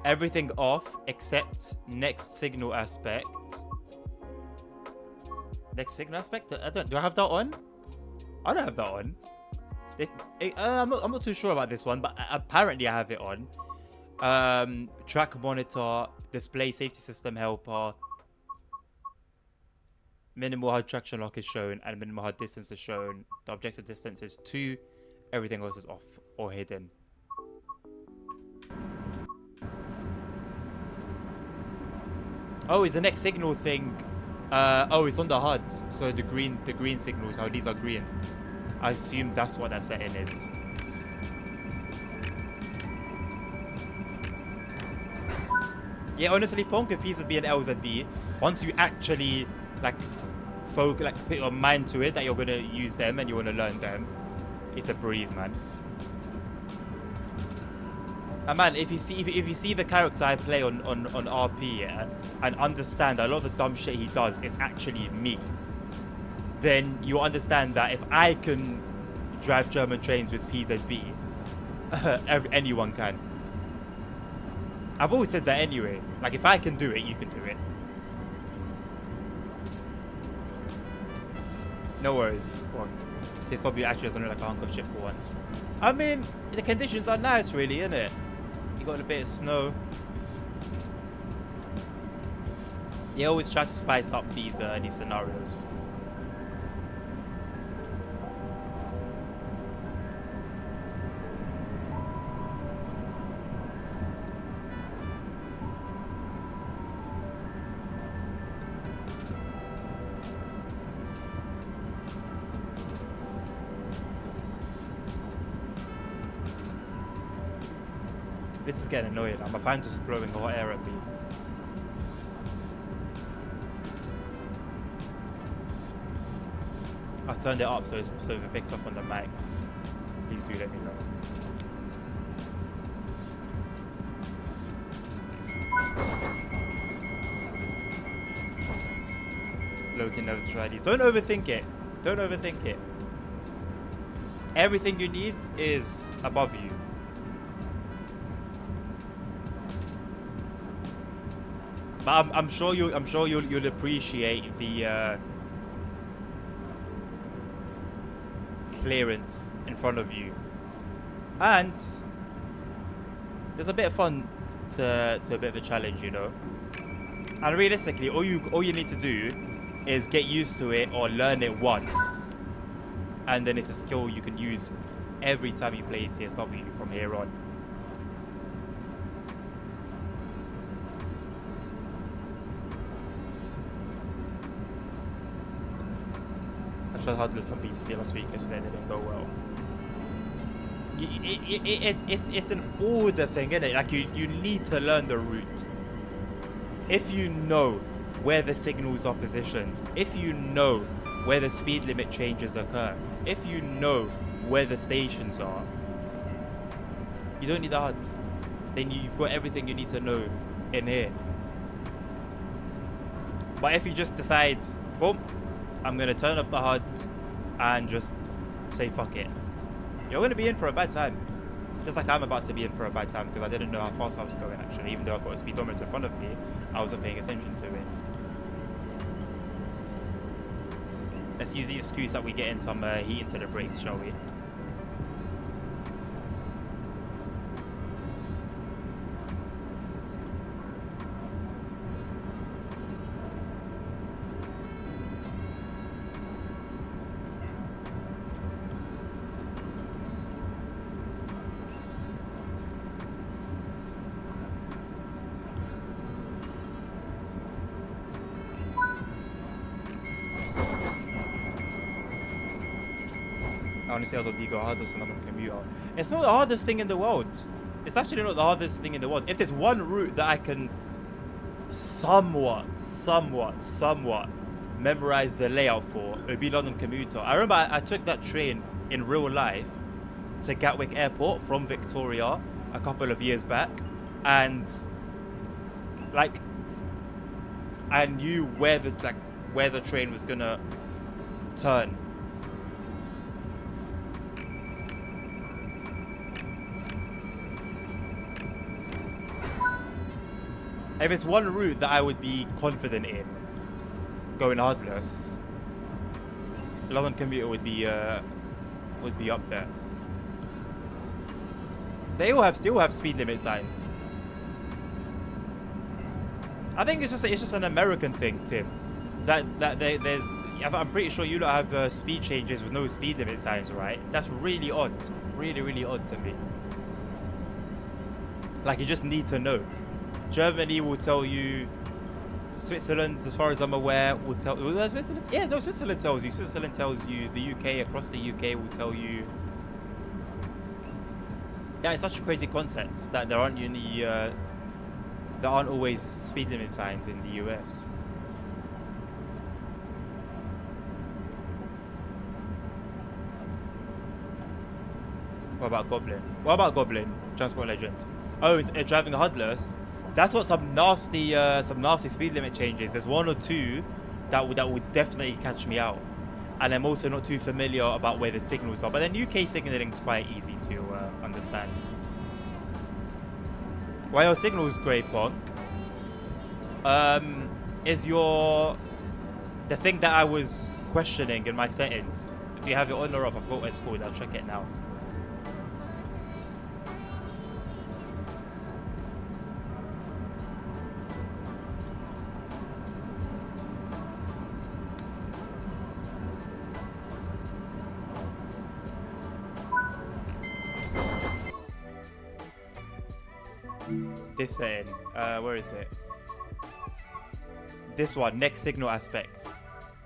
Everything off except next signal aspect. Next signal aspect? Do I have that on? I don't have that on. I'm not too sure about this one, but apparently I have it on. Track monitor, display safety system helper. Minimal HUD traction lock is shown and minimal HUD distance is shown. The objective distance is 2. Everything else is off or hidden. Oh, is the next signal thing? Oh, it's on the HUD. So the green signals. How these are green. I assume that's what that setting is. Yeah, honestly, Ponk with PZB and LZB. Once you actually put your mind to it that you're gonna use them and you want to learn them, it's a breeze, man. And man, if you see the character I play on RP, yeah, and understand that a lot of the dumb shit he does is actually me, then you understand that if I can drive German trains with PZB, anyone can. I've always said that anyway. Like, if I can do it, you can do it. No worries. This W actually doesn't look like a hunk of shit for once. I mean, the conditions are nice, really, isn't it? You got a bit of snow. They always try to spice up these scenarios. This is getting annoying. My fan's just blowing hot air at me. I turned it up so if it picks up on the mic. Please do let me know. Loki knows to try these. Don't overthink it. Don't overthink it. Everything you need is above you. But I'm sure you'll appreciate the clearance in front of you, and there's a bit of fun to a bit of a challenge, you know. And realistically, all you need to do is get used to it or learn it once, and then it's a skill you can use every time you play TSW from here on. tried Hardless on BCC last week. As I said, it didn't go well. It's an order thing, isn't it? Like you need to learn the route. If you know where the signals are positioned, if you know where the speed limit changes occur, if you know where the stations are, you don't need the HUD. Then you've got everything you need to know in here. But if you just decide, boom, I'm going to turn off the HUD and just say fuck it, you're going to be in for a bad time. Just like I'm about to be in for a bad time because I didn't know how fast I was going actually. Even though I've got a speedometer in front of me, I wasn't paying attention to it. Let's use the excuse that we get in some heat into the brakes, shall we? Honestly, I thought you got hardest another commuter. It's not the hardest thing in the world. It's actually not the hardest thing in the world. If there's one route that I can somewhat memorize the layout for, it would be London commuter. I remember I took that train in real life to Gatwick Airport from Victoria a couple of years back, and like I knew where the train was gonna turn. If it's one route that I would be confident in going hardless, London commuter would be up there. They still have speed limit signs. I think it's just an American thing, Tim. I'm pretty sure you don't have speed changes with no speed limit signs, right? That's really odd, really odd to me. Like you just need to know. Germany will tell you. Switzerland, as far as I'm aware, will tell. Switzerland? Yeah, no, Switzerland tells you. Switzerland tells you. The UK, across the UK, will tell you. Yeah, it's such a crazy concept that there aren't always speed limit signs in the US. What about Goblin? Transport Legend. Oh, driving HUDless. That's what some nasty speed limit changes. There's one or two that would definitely catch me out, and I'm also not too familiar about where the signals are. But then UK signaling is quite easy to understand. While your signals, Grey Punk, is the thing that I was questioning in my settings. Do you have it on or off? I forgot what it's called. I'll check it now. This setting, where is it? This one, next signal aspects.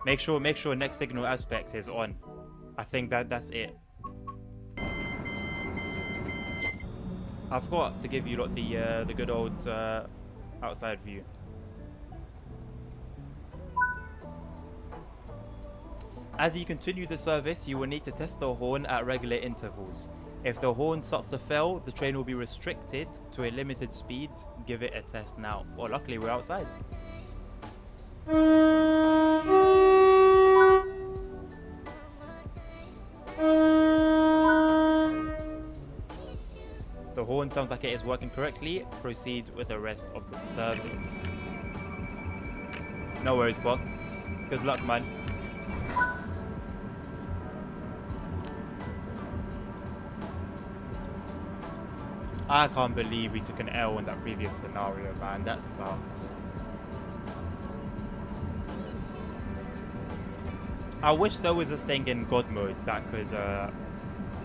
Make sure next signal aspects is on. I think that's it. I forgot to give you lot the good old outside view. As you continue the service, you will need to test the horn at regular intervals. If the horn starts to fail, the train will be restricted to a limited speed. Give it a test now. Well, luckily we're outside. The horn sounds like it is working correctly. Proceed with the rest of the service. No worries, Buck. Good luck, man. I can't believe we took an L in that previous scenario, man. That sucks. I wish there was this thing in God mode that could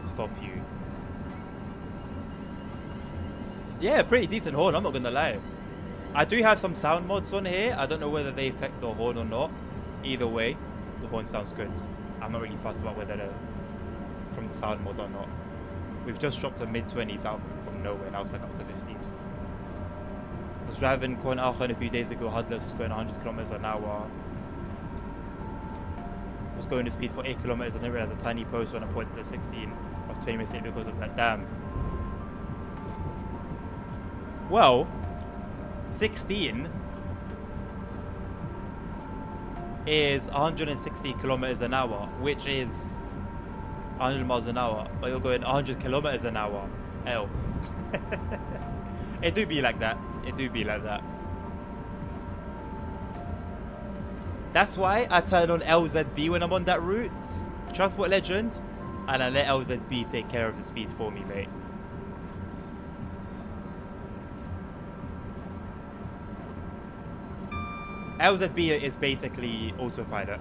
stop you. Yeah, pretty decent horn, I'm not gonna lie. I do have some sound mods on here. I don't know whether they affect the horn or not. Either way, the horn sounds good. I'm not really fussed about whether they're from the sound mod or not. We've just dropped to mid-20s out from nowhere, now it's back up to 50s. I was driving Kornaachen a few days ago, Hudless was going 100 kilometers an hour. I was going to speed for 8 kilometers, I didn't realize a tiny post when I pointed at 16. I was 20 minutes late because of that, damn. Well, 16 is 160 kilometers an hour, which is 100 miles an hour, but you're going 100 kilometers an hour. Hell. It do be like that. It do be like that. That's why I turn on LZB when I'm on that route, Transport Legend, and I let LZB take care of the speed for me, mate. LZB is basically autopilot.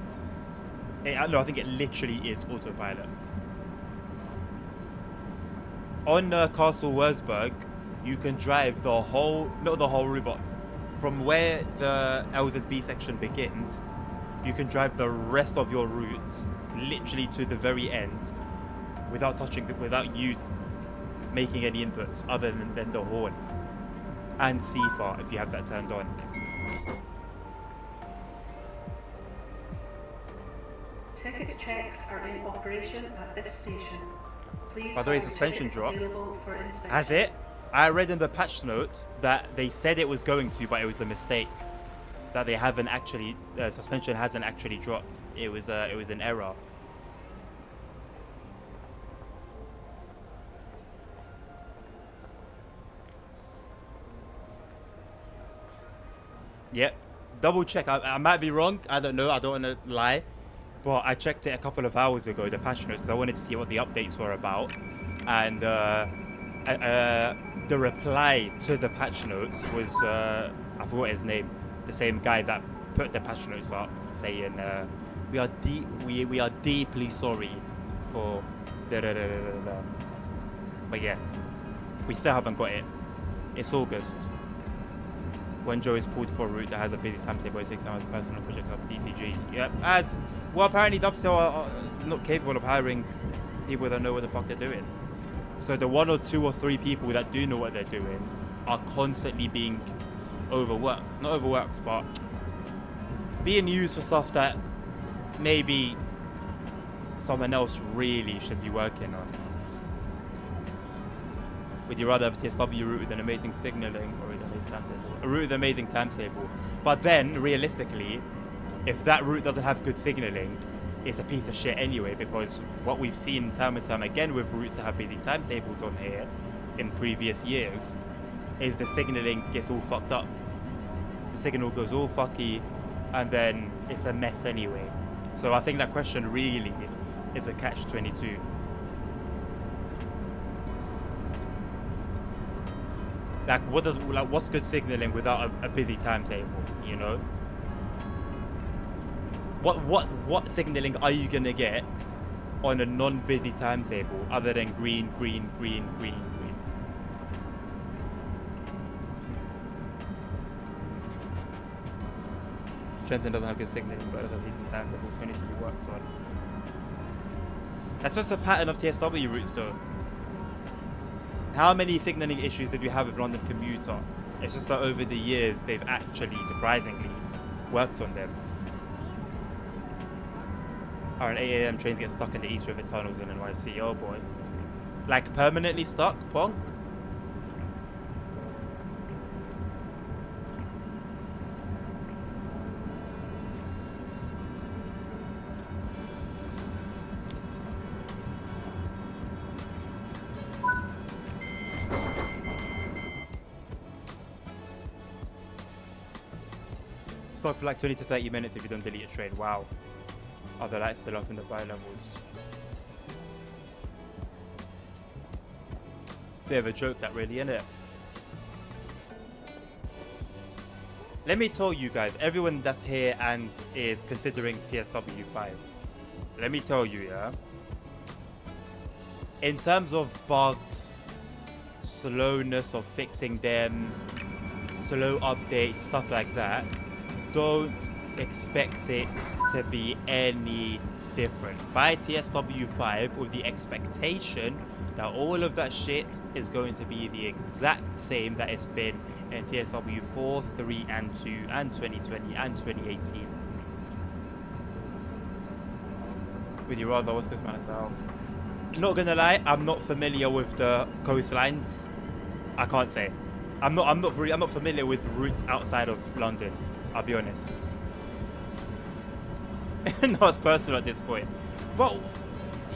No, I think it literally is autopilot. On Castle Wurzburg, you can drive the whole, not the whole route, but from where the LZB section begins, you can drive the rest of your route literally to the very end without touching, without you making any inputs other than the horn and CFAR if you have that turned on. Ticket checks are in operation at this station. Please. By the way, suspension dropped. Has it? I read in the patch notes that they said it was going to, but it was a mistake. That they haven't actually, suspension hasn't actually dropped. It was an error. Yep. Double check. I might be wrong. I don't know. I don't want to lie. But I checked it a couple of hours ago, the patch notes, because I wanted to see what the updates were about. And the reply to the patch notes was, I forgot his name, the same guy that put the patch notes up, saying, we are deeply sorry for da-da-da-da-da-da. But yeah, we still haven't got it. It's August. When Joe is pulled for a route that has a busy timetable, 6 hours personal project of DTG. Yep, as well, apparently Dovetail are not capable of hiring people that know what the fuck they're doing. So the 1 or 2 or 3 people that do know what they're doing are constantly being overworked. Not overworked, but being used for stuff that maybe someone else really should be working on. Would you rather have a TSW route with an amazing signaling or with an amazing timetable? A route with an amazing timetable. But then, realistically, if that route doesn't have good signaling, it's a piece of shit anyway, because what we've seen time and time again with routes that have busy timetables on here in previous years is the signaling gets all fucked up. The signal goes all fucky, and then it's a mess anyway. So I think that question really is a catch-22. Like, what's good signaling without a busy timetable, you know? What signaling are you gonna get on a non-busy timetable other than green, green, green, green, green? Trenton doesn't have good signaling, but it has a decent timetable, so it needs to be worked on. That's just a pattern of TSW routes, though. How many signaling issues did we have with London Commuter? It's just that over the years, they've actually, surprisingly, worked on them. Our 8 AM trains get stuck in the East River tunnels in NYC. Oh boy. Like, permanently stuck, Ponk? Stuck for like 20 to 30 minutes if you don't delete a train. Wow. Oh, the light's still off in the bi-levels. Bit of a joke, that really, innit? Let me tell you guys, everyone that's here and is considering TSW5, let me tell you, yeah? In terms of bugs, slowness of fixing them, slow updates, stuff like that, don't expect it to be anything different. Buy TSW 5 with the expectation that all of that shit is going to be the exact same that it's been in TSW 4, 3, and 2, and 2020, and 2018. Would you rather West Coast myself? Not gonna lie, I'm not familiar with the coastlines. I can't say. I'm not familiar with routes outside of London. I'll be honest. No, it's personal at this point. But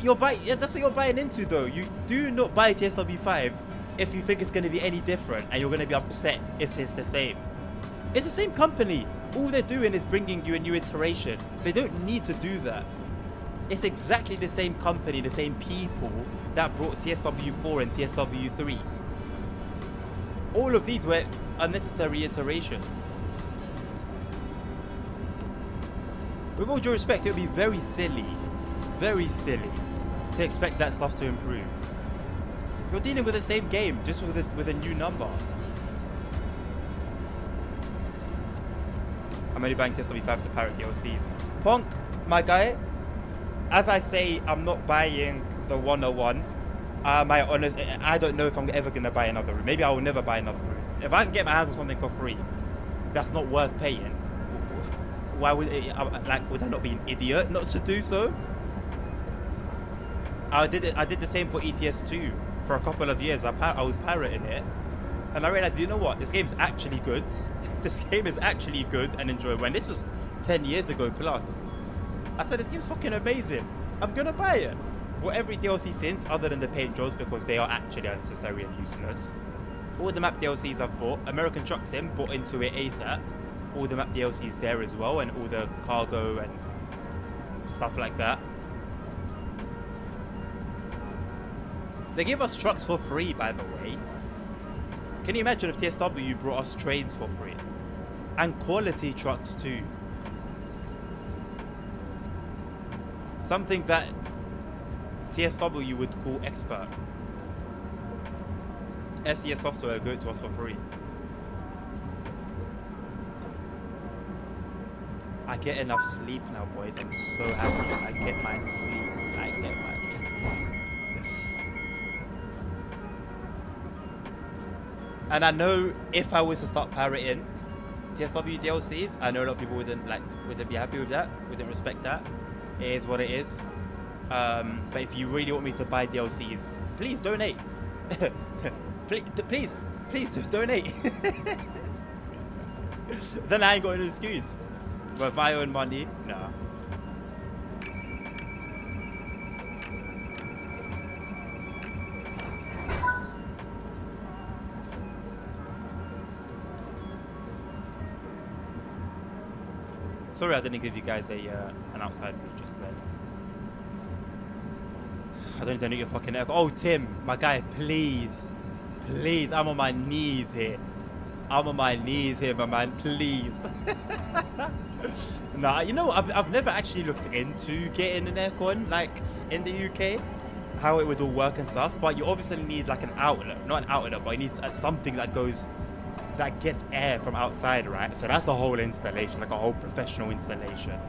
that's what you're buying into, though. You do not buy TSW 5 if you think it's going to be any different, and you're going to be upset if it's the same. It's the same company. All they're doing is bringing you a new iteration. They don't need to do that. It's exactly the same company, the same people that brought TSW 4 and TSW 3. All of these were unnecessary iterations. With all due respect, it would be very silly to expect that stuff to improve. You're dealing with the same game, just with a new number. I'm only buying TSW 5 to pirate DLCs. Punk, my guy, as I say, I'm not buying the 101. I don't know if I'm ever going to buy another room. Maybe I will never buy another room. If I can get my hands on something for free, that's not worth paying. Why would would I not be an idiot not to do so? I did the same for ETS2 for a couple of years. I was pirating it, and I realized, you know what, this game's actually good. This game is actually good and enjoyable. And this was 10 years ago plus. I said, this game's fucking amazing. I'm gonna buy it. Well, every DLC since, other than the paint jobs, because they are actually unnecessary and useless. All the map DLCs I've bought. American Truck Sim, bought into it ASAP. All the map DLCs there as well, and all the cargo and stuff like that. They give us trucks for free, by the way. Can you imagine if TSW brought us trains for free? And quality trucks too. Something that TSW would call expert. SES software go to us for free. I get enough sleep now, boys. I'm so happy. I get my sleep. And I know if I was to start pirating TSW DLCs, I know a lot of people wouldn't be happy with that, wouldn't respect that. It is what it is. But if you really want me to buy DLCs, please donate. please donate. Then I ain't got an excuse. But if I own money, nah. Sorry I didn't give you guys an outside view just then. I don't need your fucking echo. Oh, Tim, my guy, please. Please, I'm on my knees here. I'm on my knees here, my man, please. Nah, you know, I've never actually looked into getting an aircon, like, in the UK, how it would all work and stuff, but you obviously need, like, an outlet. Not an outlet, but you need something that gets air from outside, right? So that's a whole installation, like a whole professional installation.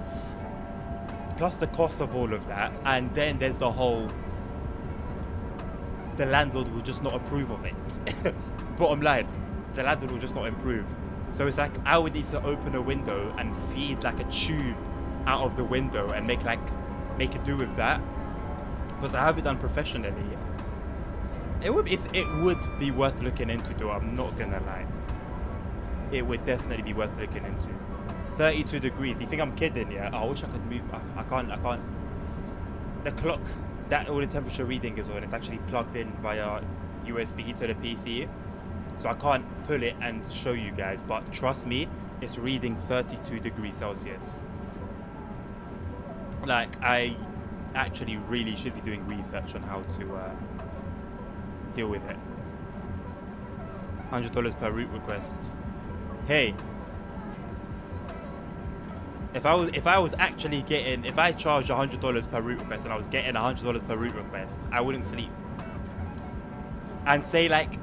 Plus the cost of all of that, and then there's the landlord will just not approve of it. Bottom line, the landlord will just not approve. So it's like I would need to open a window and feed like a tube out of the window and make it do with that, because I have it done professionally. It would be worth looking into, though. I'm not gonna lie. It would definitely be worth looking into. 32 degrees. You think I'm kidding? Yeah. Oh, I wish I could move. I can't. The clock that all the temperature reading is on, it's actually plugged in via USB to the PC, so I can't pull it and show you guys. But trust me, it's reading 32 degrees Celsius. Like, I actually really should be doing research on how to deal with it. $100 per route request. Hey, if I charged $100 per route request and I was getting $100 per route request, I wouldn't sleep. And say like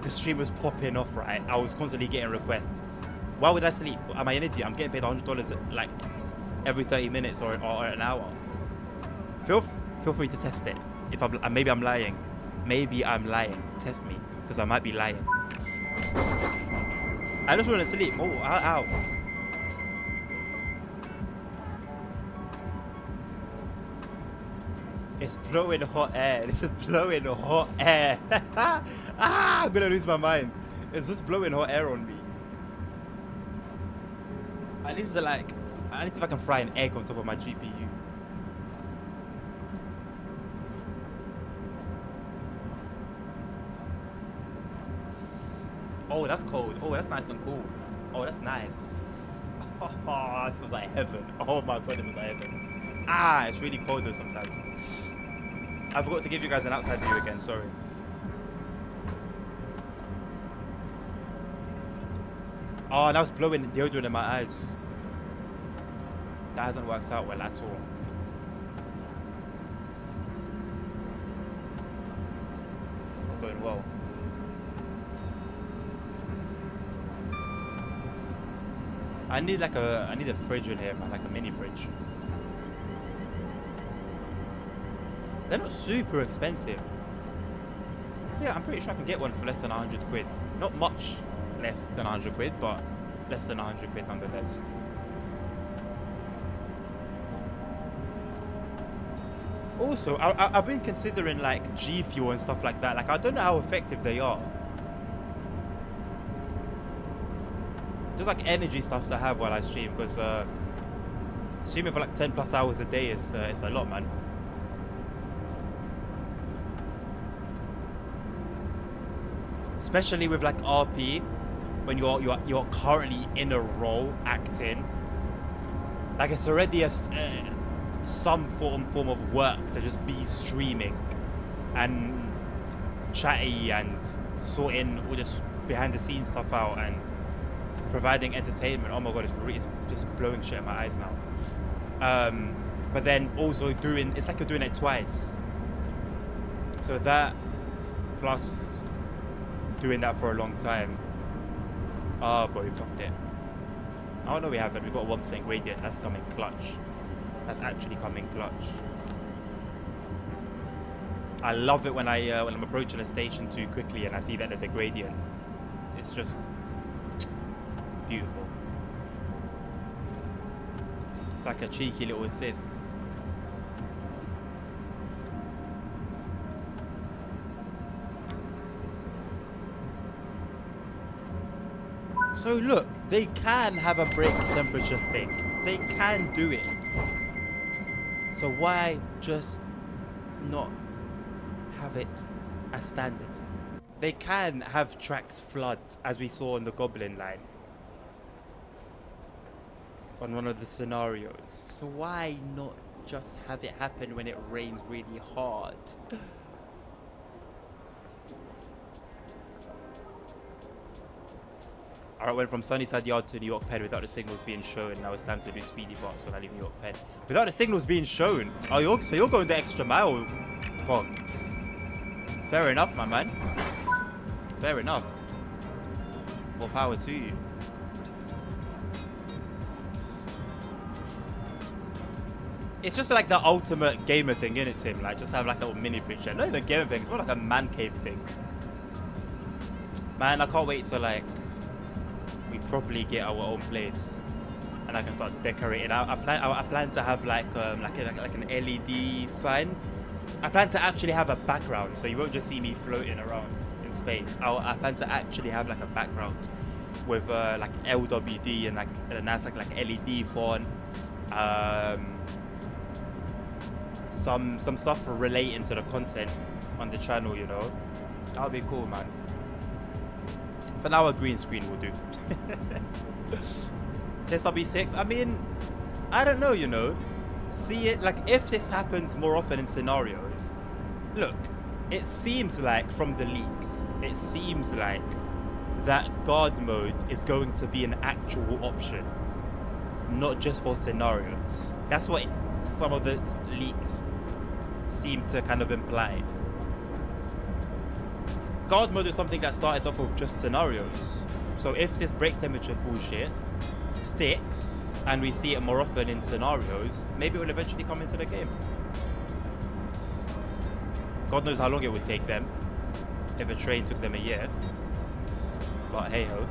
the stream was popping off, right? I was constantly getting requests. Why would I sleep? Am I an idiot? I'm getting paid $100 like every 30 minutes or an hour. Feel free to test it. If maybe I'm lying. Maybe I'm lying. Test me, because I might be lying. I just want to sleep. Oh, ow. It's blowing hot air. This is blowing hot air. I'm gonna lose my mind. It's just blowing hot air on me. I need to see if I can fry an egg on top of my GPU. Oh, that's cold. Oh, that's nice and cool. Oh, that's nice. Oh, it feels like heaven. Oh my god, it feels like heaven. Ah, it's really cold though sometimes. I forgot to give you guys an outside view again, sorry. Oh, now it's blowing deodorant in my eyes. That hasn't worked out well at all. It's not going well. I need a fridge in here, man, like a mini fridge. They're not super expensive. Yeah, I'm pretty sure I can get one for less than 100 quid. Not much less than 100 quid, but less than 100 quid nonetheless. Also, I've been considering like G Fuel and stuff like that. Like, I don't know how effective they are. Just like energy stuff to have while I stream, because streaming for like 10 plus hours a day is a lot, man. Especially with like RP, when you're currently in a role acting. Like, it's already some form of work to just be streaming and chatty and sorting all this behind the scenes stuff out and providing entertainment. Oh my god, it's just blowing shit in my eyes now. But then also it's like you're doing it twice. So that plus doing that for a long time. Oh boy, we fucked it. Oh no, we haven't. We got a 1% gradient. That's coming clutch. That's actually coming clutch. I love it when I'm approaching a station too quickly and I see that there's a gradient. It's just beautiful. It's like a cheeky little assist. So look, they can have a break temperature thing. They can do it. So why just not have it as standard? They can have tracks flood, as we saw on the Goblin line. On one of the scenarios. So why not just have it happen when it rains really hard? Alright, went from Sunnyside Yard to New York Penn without the signals being shown. Now it's time to do speedy parts when I leave New York Penn. Without the signals being shown? Oh, so you're going the extra mile, Pog. Fair enough, my man. Fair enough. More power to you. It's just like the ultimate gamer thing, innit, Tim? Like, just have like a little mini fridge. Not even a gamer thing, it's more like a man cave thing. Man, I can't wait till like we properly get our own place and I can start decorating. I plan to have like an LED sign. I plan to actually have a background, so you won't just see me floating around in space. I plan to actually have like a background with like LWD and like a nice like LED font. Some stuff relating to the content on the channel, you know. That'll be cool, man. For now, a green screen will do. Tesla B6, I mean, I don't know, you know. See it, like, if this happens more often in scenarios, look, it seems like from the leaks, it seems like that guard mode is going to be an actual option, not just for scenarios. That's what some of the leaks seem to kind of imply. Guard mode is something that started off with just scenarios. So if this break temperature bullshit sticks and we see it more often in scenarios, maybe it will eventually come into the game. God knows how long it would take them if a train took them a year. But hey ho.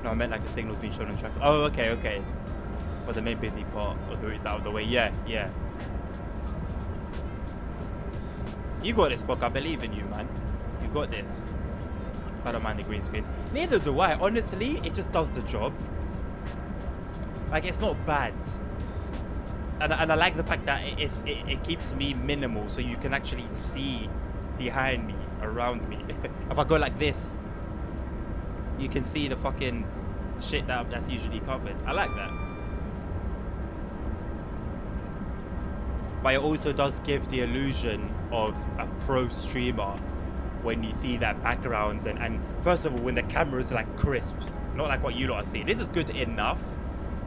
No, I meant like the signals being shown on tracks. Oh, okay, okay. But the main busy part of the route is out of the way. Yeah, yeah. You got this, Buck. I believe in you, man. You got this. I don't mind the green screen. Neither do I. Honestly, it just does the job. Like, it's not bad. And I like the fact that it keeps me minimal, so you can actually see behind me, around me. If I go like this, you can see the fucking shit that's usually covered. I like that. But it also does give the illusion of a pro streamer when you see that background. And first of all, when the camera's like crisp, not like what you lot are seeing. This is good enough,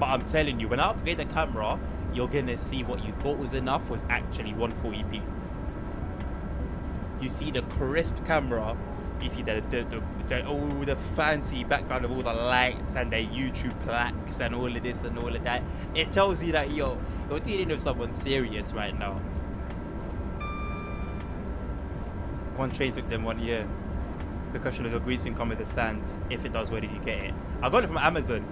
but I'm telling you, when I upgrade the camera, you're gonna see what you thought was enough was actually 140p. You see the crisp camera, you see all the fancy background of all the lights and their YouTube plaques and all of this and all of that. It tells you that you're dealing with someone serious right now. One train took them 1 year. The question is, will green screen come with the stands? If it does, where did you get it? I got it from Amazon.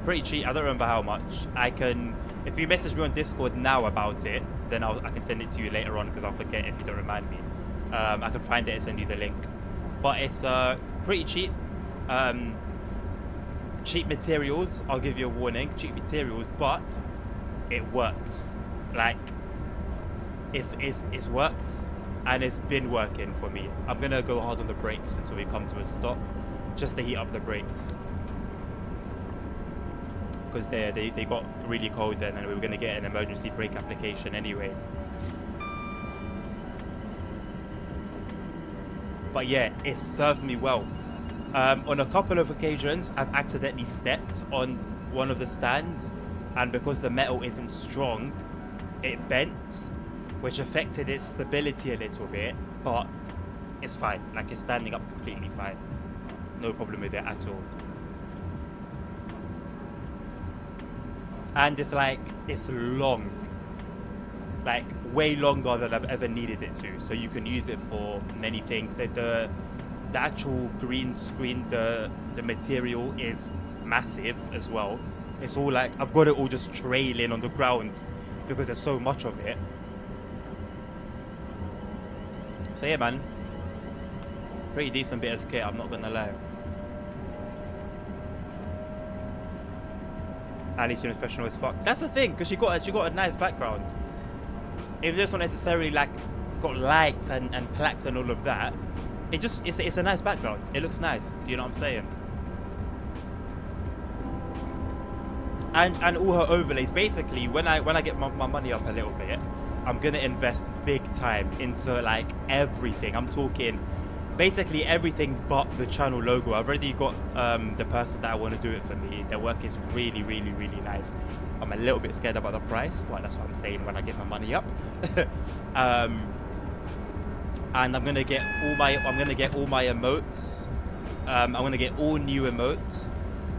Pretty cheap. I don't remember how much. I can, if you message me on Discord now about it, then I can send it to you later on because I'll forget if you don't remind me. I can find it and send you the link. But it's pretty cheap. Cheap materials. I'll give you a warning. Cheap materials, but it works. Like it works, and it's been working for me. I'm gonna go hard on the brakes until we come to a stop, just to heat up the brakes. Because they got really cold then, and we were going to get an emergency brake application anyway. But yeah, it serves me well. On a couple of occasions, I've accidentally stepped on one of the stands, and because the metal isn't strong, it bent, which affected its stability a little bit, but it's fine. Like, it's standing up completely fine. No problem with it at all. And it's like, it's long, like way longer than I've ever needed it to. So you can use it for many things. The actual green screen, the material is massive as well. It's all like, I've got it all just trailing on the ground because there's so much of it. So yeah, man, pretty decent bit of kit, I'm not gonna lie. At least you're professional as fuck. That's the thing, because she got a nice background. If it's not necessarily like got lights and plaques and all of that, it's a nice background. It looks nice. Do you know what I'm saying? And all her overlays. Basically, when I get my money up a little bit, I'm gonna invest big time into like everything. I'm talking basically everything but the channel logo. I've already got the person that I want to do it for me. Their work is really, really, really nice. I'm a little bit scared about the price, but that's what I'm saying when I get my money up. And I'm gonna get all my emotes. I'm gonna get all new emotes.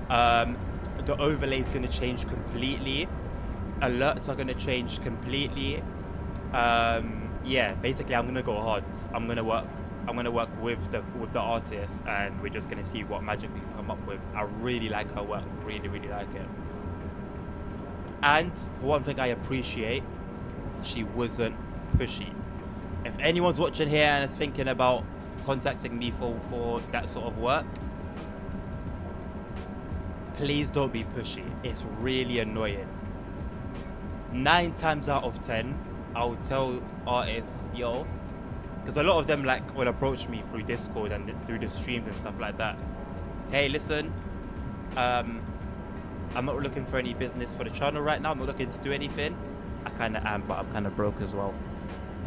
The overlay is gonna change completely. Alerts are gonna change completely. Yeah, basically I'm gonna go hard. I'm gonna work with the artist, and we're just gonna see what magic we can come up with. I really like her work, really, really like it. And one thing I appreciate, she wasn't pushy. If anyone's watching here and is thinking about contacting me for that sort of work, please don't be pushy. It's really annoying. 9 times out of 10, I'll tell artists, yo, because a lot of them like will approach me through Discord and through the streams and stuff like that. Hey, listen, I'm not looking for any business for the channel right now. I'm not looking to do anything. I kind of am, but I'm kind of broke as well.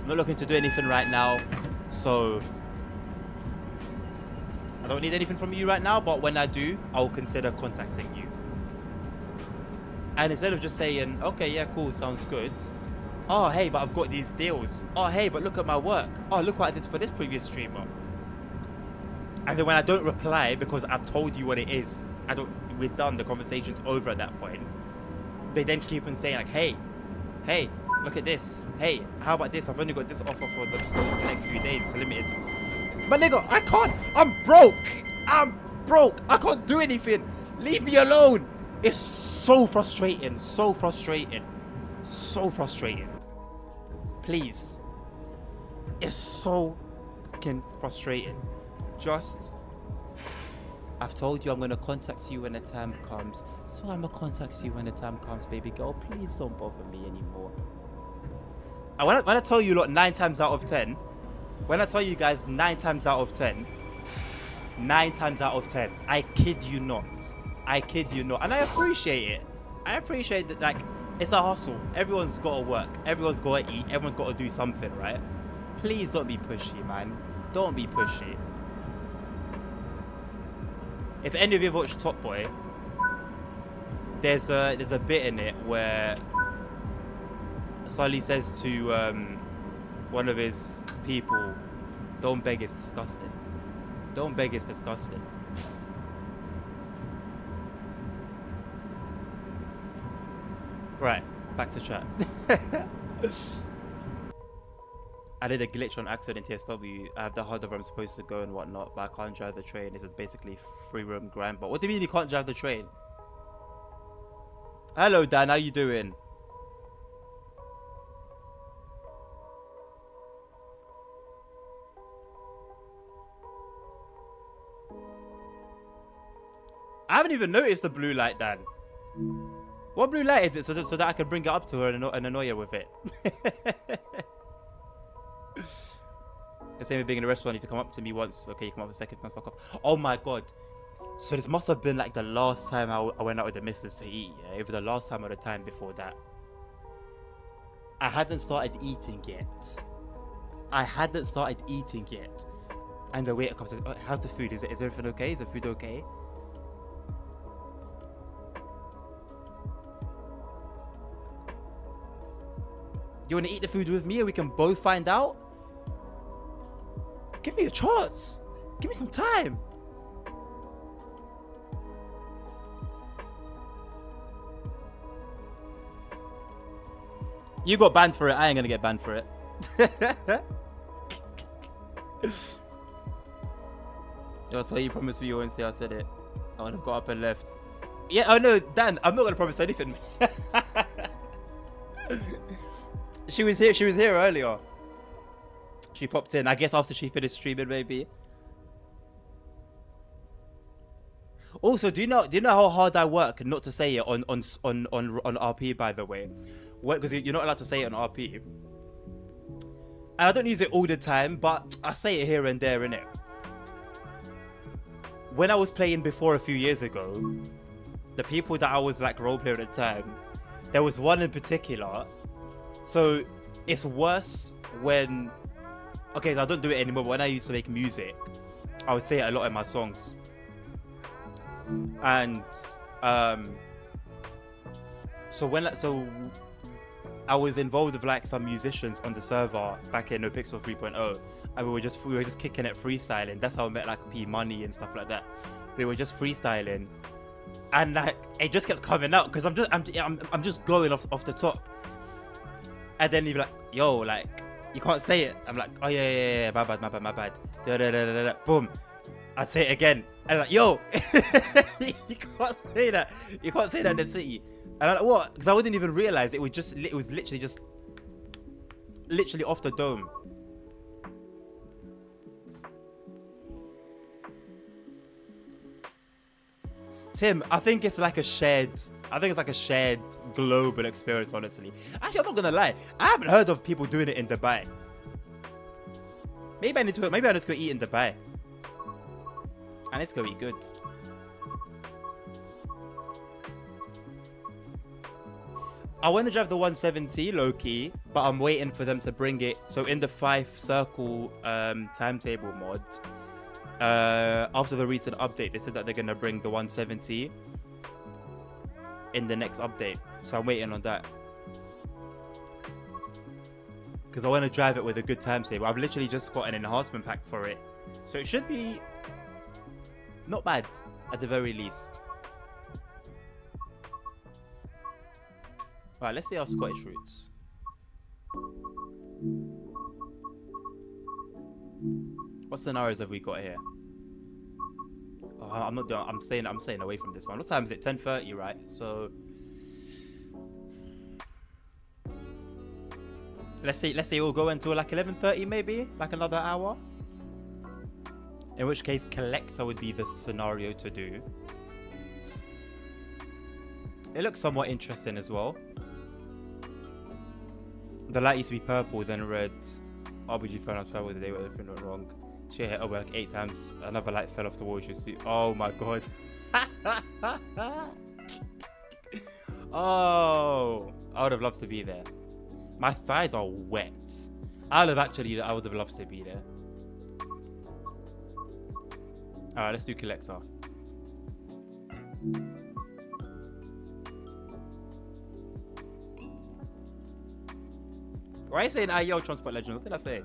I'm not looking to do anything right now, so I don't need anything from you right now, but when I do, I'll consider contacting you. And instead of just saying, okay, yeah, cool, sounds good. Oh, hey, but I've got these deals. Oh, hey, but look at my work. Oh, look what I did for this previous streamer. And then when I don't reply because I've told you what it is, we're done, the conversation's over at that point. They then keep on saying like, hey, Look at this. Hey, how about this? I've only got this offer for the next few days. It's limited. But nigga, I can't. I'm broke. I'm broke. I can't do anything. Leave me alone. It's so frustrating. So frustrating. So frustrating. Please. It's so fucking frustrating. Just... I've told you I'm gonna contact you when the time comes. So I'm gonna contact you when the time comes, baby girl. Please don't bother me anymore. And when I tell you, look, 9 times out of 10, when I tell you guys 9 times out of 10, 9 times out of 10, I kid you not. I kid you not. And I appreciate it. I appreciate that, like, it's a hustle. Everyone's got to work. Everyone's got to eat. Everyone's got to do something, right? Please don't be pushy, man. Don't be pushy. If any of you have watched Top Boy, there's a bit in it where Sully says to one of his people, "Don't beg, it's disgusting. Don't beg, it's disgusting." Right, back to chat. I did a glitch on accident in TSW. I have the hard where I'm supposed to go and whatnot, but I can't drive the train. This is basically free roam grind. But what do you mean you can't drive the train? Hello, Dan. How you doing? I haven't even noticed the blue light, Dan. What blue light is it so that I can bring it up to her and annoy her with it? The same with being in a restaurant. If you come up to me once, okay, you come up a second time, fuck off. Oh my god. So this must have been like the last time I went out with the missus to eat, yeah? Over the last time or the time before that. I hadn't started eating yet. I hadn't started eating yet. And the waiter comes and says, "Oh, how's the food? Is everything okay? Is the food okay?" You want to eat the food with me and we can both find out? Give me a chance. Give me some time. You got banned for it. I ain't gonna get banned for it. I'll tell you, promise me you won't say I said it. I would have got up and left. Yeah, oh no, Dan, I'm not gonna promise anything. She was here earlier. She popped in, I guess after she finished streaming, maybe. Also, do you know how hard I work not to say it on RP, by the way? Because you're not allowed to say it on RP. And I don't use it all the time, but I say it here and there, innit? When I was playing before a few years ago, the people that I was like roleplaying at the time, there was one in particular. So it's worse when... Okay, so I don't do it anymore, but when I used to make music, I would say it a lot in my songs. And so I was involved with like some musicians on the server back in NoPixel 3.0, and we were just kicking it freestyling. That's how I met like P Money and stuff like that. We were just freestyling, and like it just kept coming out because I'm just going off the top. And then he'd be like, "Yo, like you can't say it." I'm like, "Oh yeah, my bad. Da, da, da, da, da. Boom. I'd say it again. And I'm like, "Yo, you can't say that. You can't say that in the city." And I'm like, "What?" Because I wouldn't even realize it was literally off the dome. Tim, I think it's like a shared global experience, honestly. Actually, I'm not gonna lie. I haven't heard of people doing it in Dubai. Maybe I need to go eat in Dubai. And it's gonna be good. I want to drive the 170 low-key, but I'm waiting for them to bring it. So in the 5-circle timetable mod, after the recent update, they said that they're gonna bring the 170 in the next update. So I'm waiting on that. Because I want to drive it with a good timetable. I've literally just got an enhancement pack for it. So it should be not bad at the very least. Right, let's see our Scottish roots. What scenarios have we got here? Oh, I'm not doing. I'm staying away from this one. What time is it? 10:30, right? So let's say we'll go until like 11:30, maybe like another hour. In which case, collector would be the scenario to do. It looks somewhat interesting as well. The light used to be purple, then red. RBG found out purple the day where everything went wrong. She hit over like 8 times. Another light fell off the wall. Oh my god. Oh, I would have loved to be there. My thighs are wet. I would have loved to be there. Alright, let's do collector. Why are you saying IO Transport Legend? What did I say?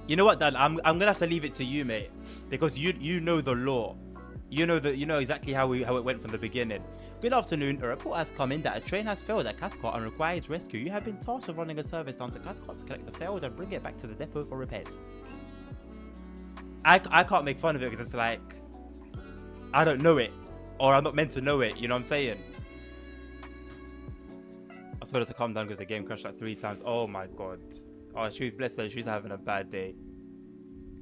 You know what, Dan? I'm gonna have to leave it to you, mate, because you know the law. You know exactly how it went from the beginning. Good afternoon. A report has come in that a train has failed at Cathcart and requires rescue. You have been tasked with running a service down to Cathcart to collect the failed and bring it back to the depot for repairs. I can't make fun of it because it's like I don't know it, or I'm not meant to know it. You know what I'm saying? I told her to calm down because the game crashed like 3 times. Oh my god. Oh, she was blessed her. She's having a bad day.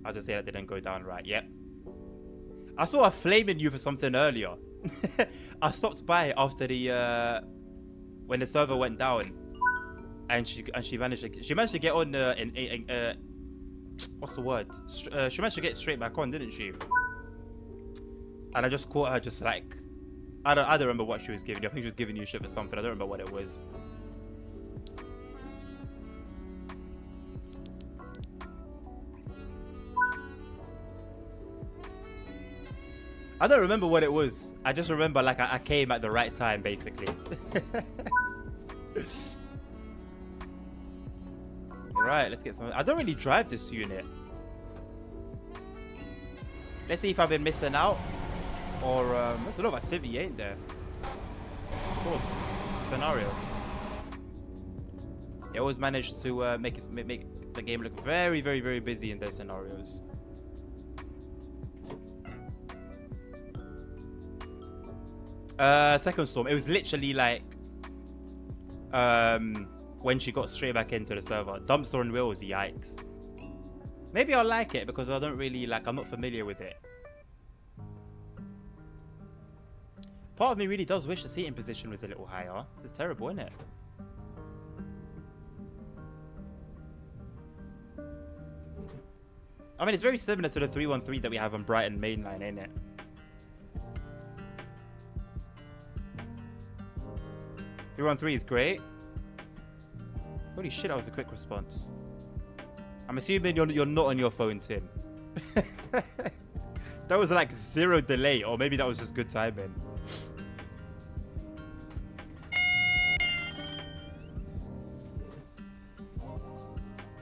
I'll just say that didn't go down right. Yep. I saw a flaming you for something earlier. I stopped by after the when the server went down, and she managed to get on what's the word? She managed to get straight back on, didn't she? And I just caught her just like I don't remember what she was giving you. I think she was giving you shit for something. I don't remember what it was. I don't remember what it was. I just remember like I came at the right time, basically. Right, let's get some. I don't really drive this unit. Let's see if I've been missing out, or there's a lot of activity, ain't there? Of course, it's a scenario. They always manage to make the game look very, very, very busy in their scenarios. Second storm. It was literally like when she got straight back into the server. Dumpster on wheels, yikes. Maybe I'll like it because I don't really I'm not familiar with it. Part of me really does wish the seating position was a little higher. This is terrible, isn't it? I mean, it's very similar to the 313 that we have on Brighton Mainline, ain't it? .313 is great. Holy shit, that was a quick response. I'm assuming you're not on your phone, Tim. That was like 0 delay, or maybe that was just good timing.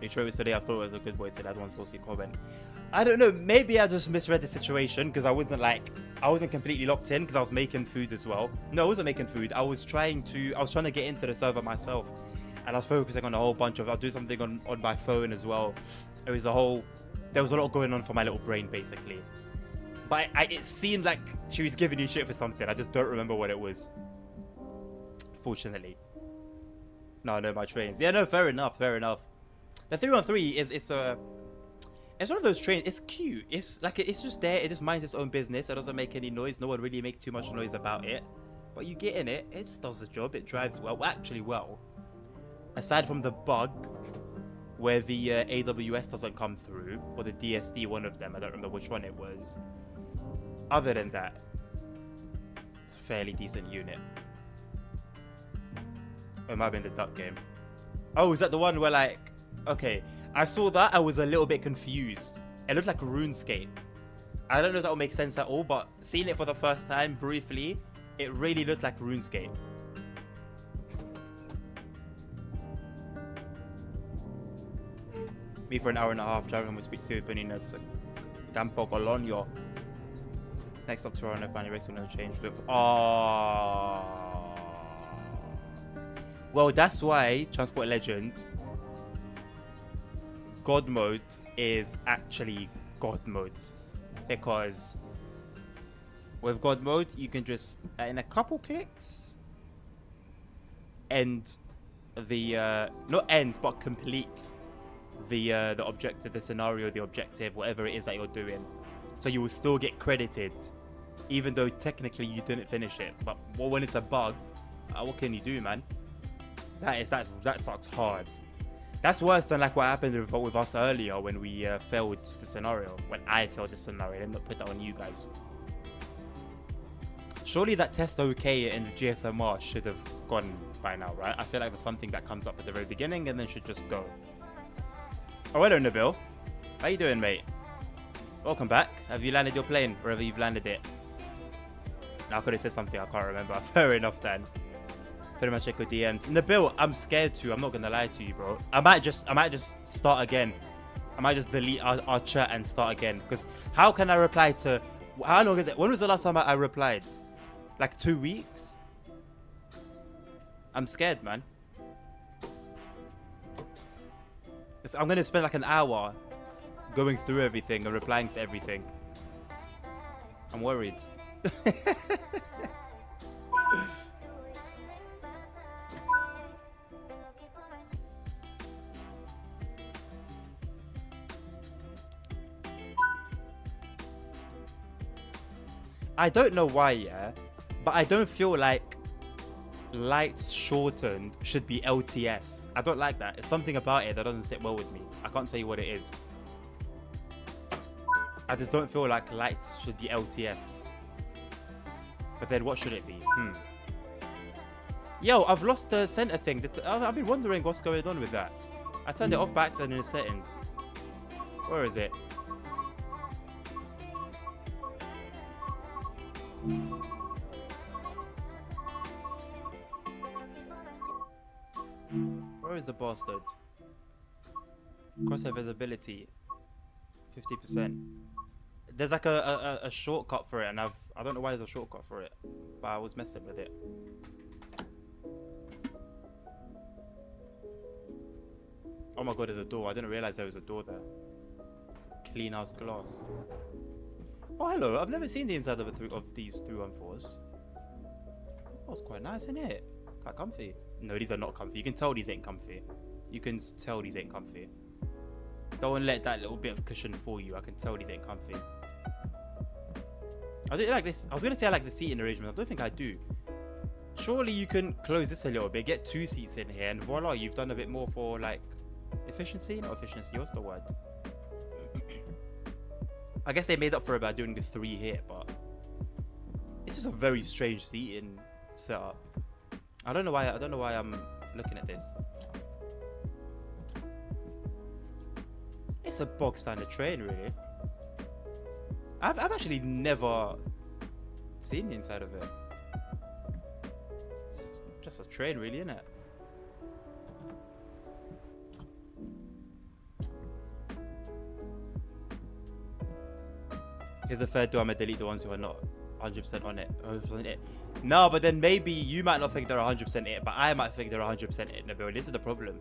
You sure it was today? I thought it was a good boy to add one saucy comment. I don't know, maybe I just misread the situation because I wasn't completely locked in because I was making food as well. No, I wasn't making food. I was trying to get into the server myself, and I was focusing on a whole bunch of. I'll do something on my phone as well. There was a lot going on for my little brain basically. But it seemed like she was giving you shit for something. I just don't remember what it was. Fortunately. No, my trains. Yeah, no, fair enough. The 313 it's one of those trains. It's cute. It's like it's just there. It just minds its own business. It doesn't make any noise. No one really makes too much noise about it. But you get in it. It just does the job. It drives well. Actually, well. Aside from the bug where the AWS doesn't come through, or the DSD, one of them. I don't remember which one it was. Other than that, it's a fairly decent unit. It might have been the duck game. Oh, is that the one where like? Okay, I saw that. I was a little bit confused. It looked like RuneScape. I don't know if that will make sense at all, but seeing it for the first time briefly, it really looked like RuneScape. Me for an hour and a half driving with speed to Beninas Campo Colonio. Next up, Toronto finally racing on the change. Oh, Well, that's why Transport Legend God mode is actually God mode, because with God mode you can just in a couple clicks end the not end but complete the objective, the scenario, the objective, whatever it is that you're doing. So you will still get credited even though technically you didn't finish it. But when it's a bug, what can you do, man? That sucks hard. That's worse than like what happened with us earlier when we failed the scenario. When I failed the scenario, let me not put that on you guys. Surely that test okay in the GSMR should have gone by now, right? I feel like there's something that comes up at the very beginning and then should just go. Oh, hello, Nabil. How you doing, mate? Welcome back. Have you landed your plane wherever you've landed it? Now I could have said something I can't remember. Fair enough then. Pretty much check your DMs. Nabil, I'm scared too. I'm not gonna lie to you, bro. I might just start again. I might just delete our chat and start again. Because how can I reply to? How long is it? When was the last time I replied? Like 2 weeks? I'm scared, man. I'm gonna spend like an hour going through everything and replying to everything. I'm worried. I don't know why, yeah, but I don't feel like lights shortened should be LTS. I don't like that. It's something about it that doesn't sit well with me. I can't tell you what it is. I just don't feel like lights should be LTS. But then what should it be? Yo, I've lost the center thing. I've been wondering what's going on with that. I turned it off by accident in the settings. Where is it? Where is the bastard? Crosshair visibility 50%. There's like a shortcut for it, and I don't know why there's a shortcut for it, but I was messing with it. Oh my god, there's a door. I didn't realize there was a door there. Clean ass glass. Oh hello, I've never seen the inside of these 314s. Oh, it's quite nice, isn't it? Quite comfy. No, these are not comfy. You can tell these ain't comfy. You can tell these ain't comfy. Don't let that little bit of cushion fool you. I can tell these ain't comfy. I do like this. I was gonna say I like the seating arrangement. I don't think I do. Surely you can close this a little bit, get 2 seats in here, and voila, you've done a bit more for like efficiency. Not efficiency. What's the word? I guess they made up for it by doing the 3 here, but it's just a very strange seating setup. I don't know why I'm looking at this. It's a bog standard train, really. I've actually never seen the inside of it. It's just a train, really, isn't it? Here's the third door. I'm gonna delete the ones who are not 100% on it. 100% it. No, but then maybe you might not think they're 100% it, but I might think they're 100% it. No, this is the problem.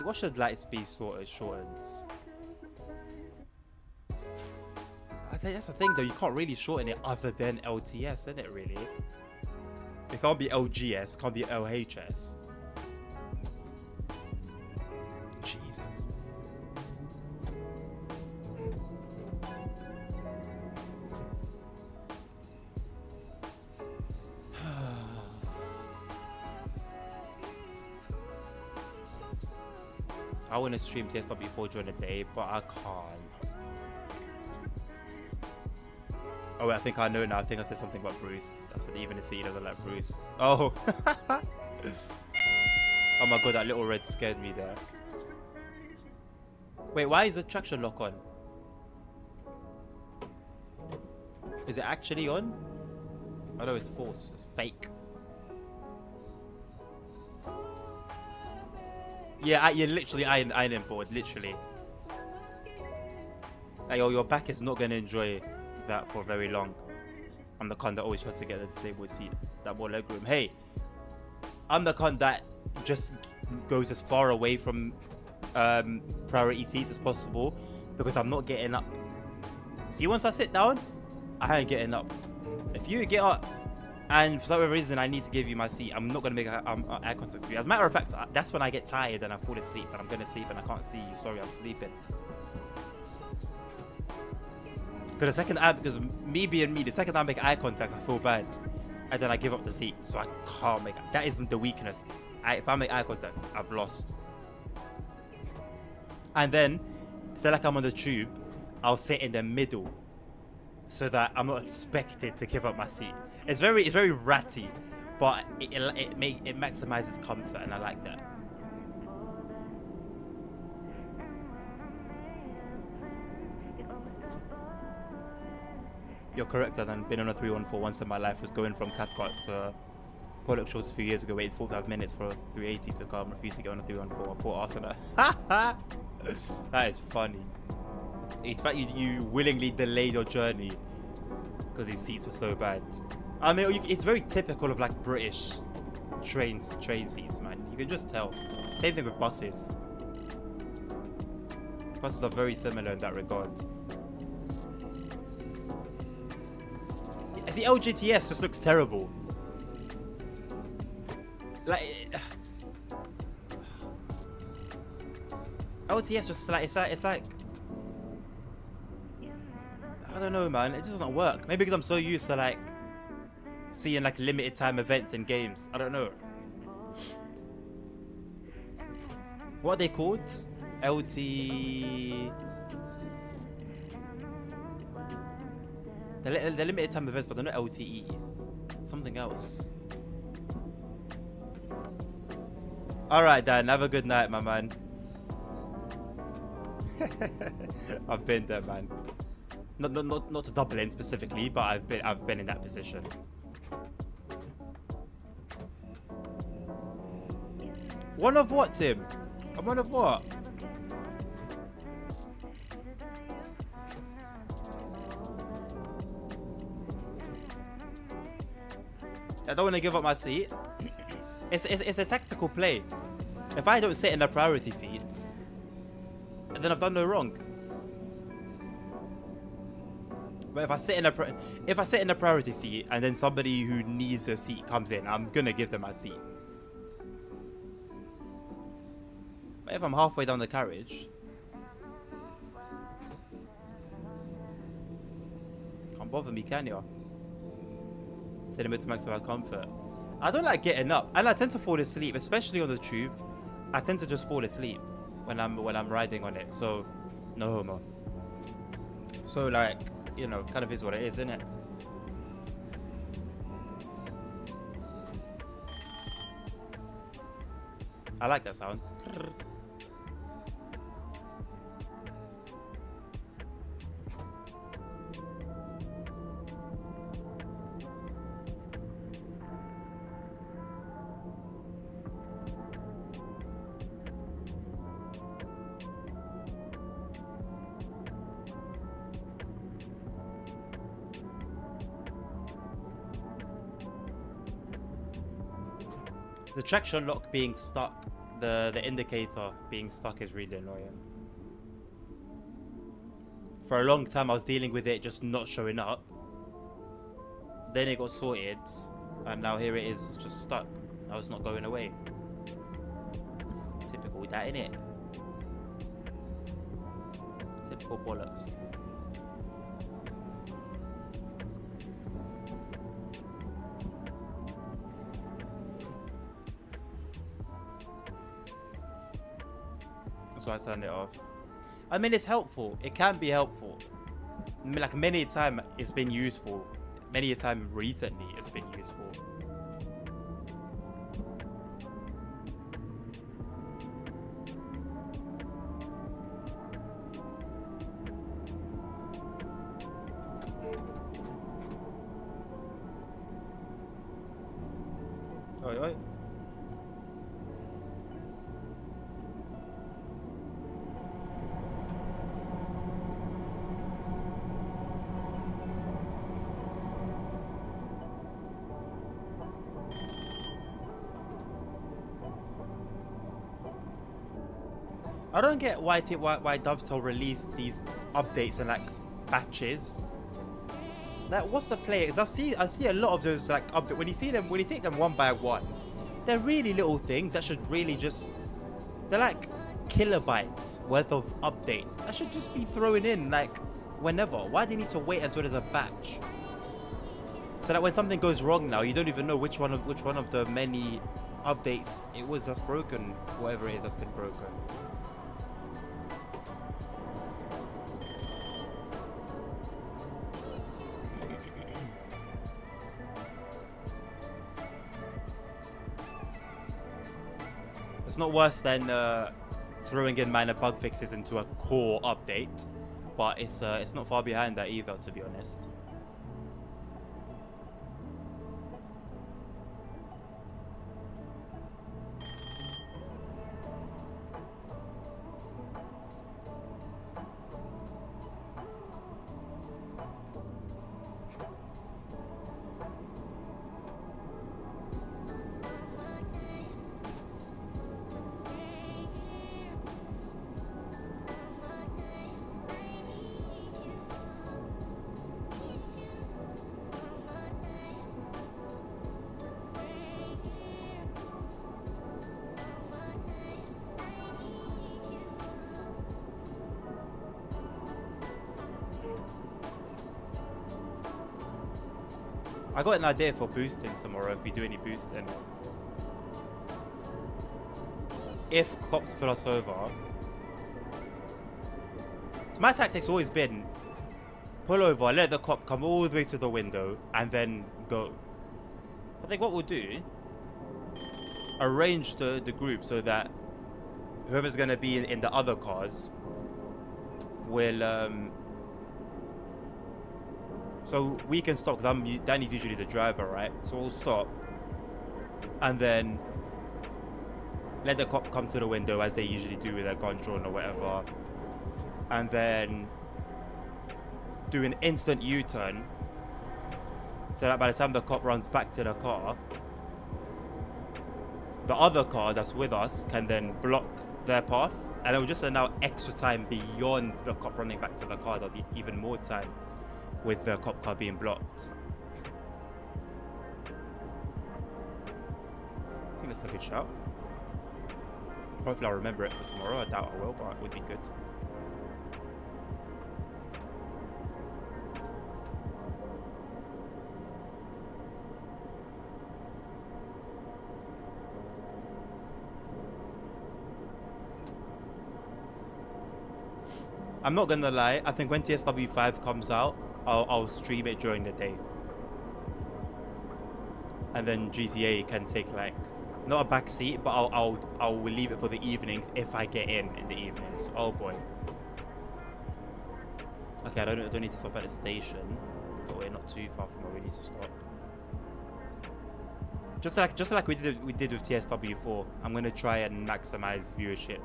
What should lights be shortened? I think that's the thing though, you can't really shorten it other than LTS, isn't it really? It can't be LGS, can't be LHS. Jesus. I want to stream TSW4 during the day, but I can't. Oh, wait, I think I know now. I think I said something about Bruce. I said even the city doesn't like Bruce. Oh. Oh my god, that little red scared me there. Wait, why is the traction lock on? Is it actually on? Oh no, it's false. It's fake. Yeah, you're literally ironing board, literally. Like, your back is not gonna enjoy that for very long. I'm the cunt that always tries to get the disabled seat, that more legroom. Hey, I'm the cunt that just goes as far away from priority seats as possible because I'm not getting up. See, once I sit down, I ain't getting up. If you get up and for some reason I need to give you my seat, I'm not going to make eye contact with you. As a matter of fact, that's when I get tired and I fall asleep and I'm going to sleep and I can't see you. Sorry, I'm sleeping. Because me being me, the second I make eye contact, I feel bad. And then I give up the seat. So I can't make it. That is the weakness. If I make eye contact, I've lost. And then, say like I'm on the tube, I'll sit in the middle so that I'm not expected to give up my seat. It's very ratty, but it maximizes comfort, and I like that. You're correct, I've been on a 314 once in my life. Was going from Cathcart to Pollock Shores a few years ago, waited 45 minutes for a 380 to come, refused to get on a 314. I bought Arsenal. That is funny. In fact, you willingly delayed your journey because these seats were so bad. I mean, it's very typical of like British train seats, man. You can just tell. Same thing with buses. Buses are very similar in that regard. See, LGTS just looks terrible. Like LTS just like it's like I don't know, man. It just doesn't work. Maybe because I'm so used to like seeing like limited time events in games. I don't know. What are they called? LT. The limited time events, but they're not LTE. Something else. Alright, Dan. Have a good night, my man. I've been there, man. Not to Dublin specifically, but I've been in that position. One of what, Tim? One of what? I don't want to give up my seat. It's a tactical play. If I don't sit in the priority seats, then I've done no wrong. But if I sit in a priority seat and then somebody who needs a seat comes in, I'm gonna give them my seat. But if I'm halfway down the carriage, can't bother me, can you? Setting it to maximize comfort. I don't like getting up, and I tend to fall asleep, especially on the tube. I tend to just fall asleep when I'm riding on it. So, no homo. So like, you know, kind of is what it is, isn't it? I like that sound. The traction lock being stuck, the indicator being stuck is really annoying. For a long time I was dealing with it just not showing up. Then it got sorted, and now here it is just stuck. Now it's not going away. Typical that, innit? Typical bollocks. So I turned it off. I mean, it's helpful. It can be helpful. I mean, like many a time it's been useful. Many a time recently it's been useful. Oi, oi. I don't get why Dovetail released these updates in like batches. Like, what's the play? Because I see a lot of those like updates. When you take them one by one, they're really little things that should really just, they're like kilobytes worth of updates. That should just be thrown in like whenever. Why do you need to wait until there's a batch? So that when something goes wrong now, you don't even know which one of the many updates it was that's broken, whatever it is that's been broken. It's not worse than throwing in minor bug fixes into a core update, but it's not far behind that either, to be honest. I got an idea for boosting tomorrow if we do any boosting. If cops pull us over. So my tactic's always been pull over, let the cop come all the way to the window, and then go. I think what we'll do, arrange the group so that whoever's going to be in the other cars will... So we can stop, because Danny's usually the driver, right? So we'll stop and then let the cop come to the window as they usually do with their gun drawn or whatever, and then do an instant U-turn so that by the time the cop runs back to the car, the other car that's with us can then block their path, and it will just allow extra time beyond the cop running back to the car. There'll be even more time with the cop car being blocked. I think that's a good shout. Hopefully I'll remember it for tomorrow. I doubt I will, but it would be good. I'm not gonna lie, I think when TSW 5 comes out, I'll stream it during the day, and then GTA can take like not a back seat, but I'll leave it for the evenings if I get in the evenings. Oh boy. Okay, I don't need to stop at the station, but we're not too far from where we need to stop. Just like we did with TSW 4, I'm gonna try and maximize viewership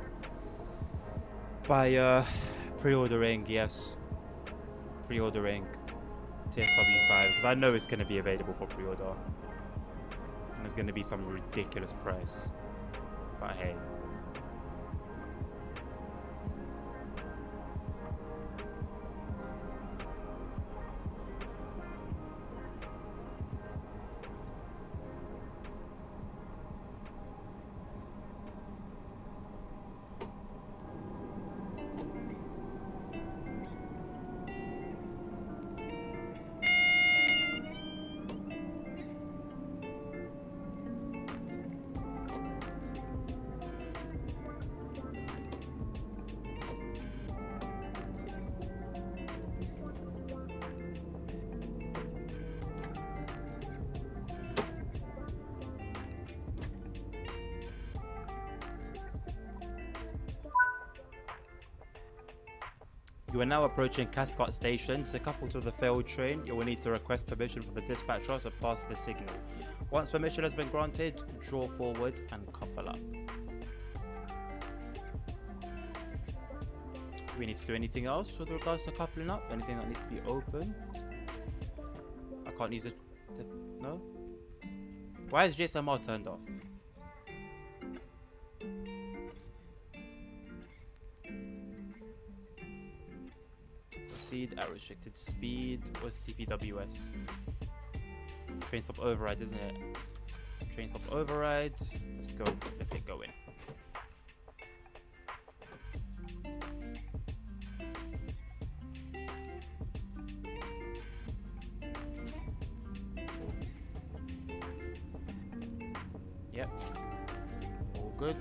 by pre-ordering, yes. Pre-ordering TSW 5, because I know it's going to be available for pre-order, and it's going to be some ridiculous price, but hey. You are now approaching Cathcart Station. To couple to the failed train, you will need to request permission from the dispatcher to pass the signal. Once permission has been granted, draw forward and couple up. Do we need to do anything else with regards to coupling up? Anything that needs to be open? I can't use it. No? Why is JSMR turned off? proceed at restricted speed. What's TPWS? Train stop override, isn't it? Train stop override. Let's go. Let's get going. Yep. All good.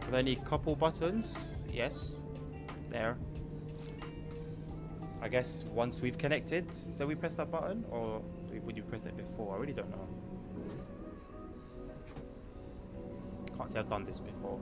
Are there any couple buttons? Yes. There. I guess once we've connected, then we press that button? Or would you press it before? I really don't know. Can't say I've done this before.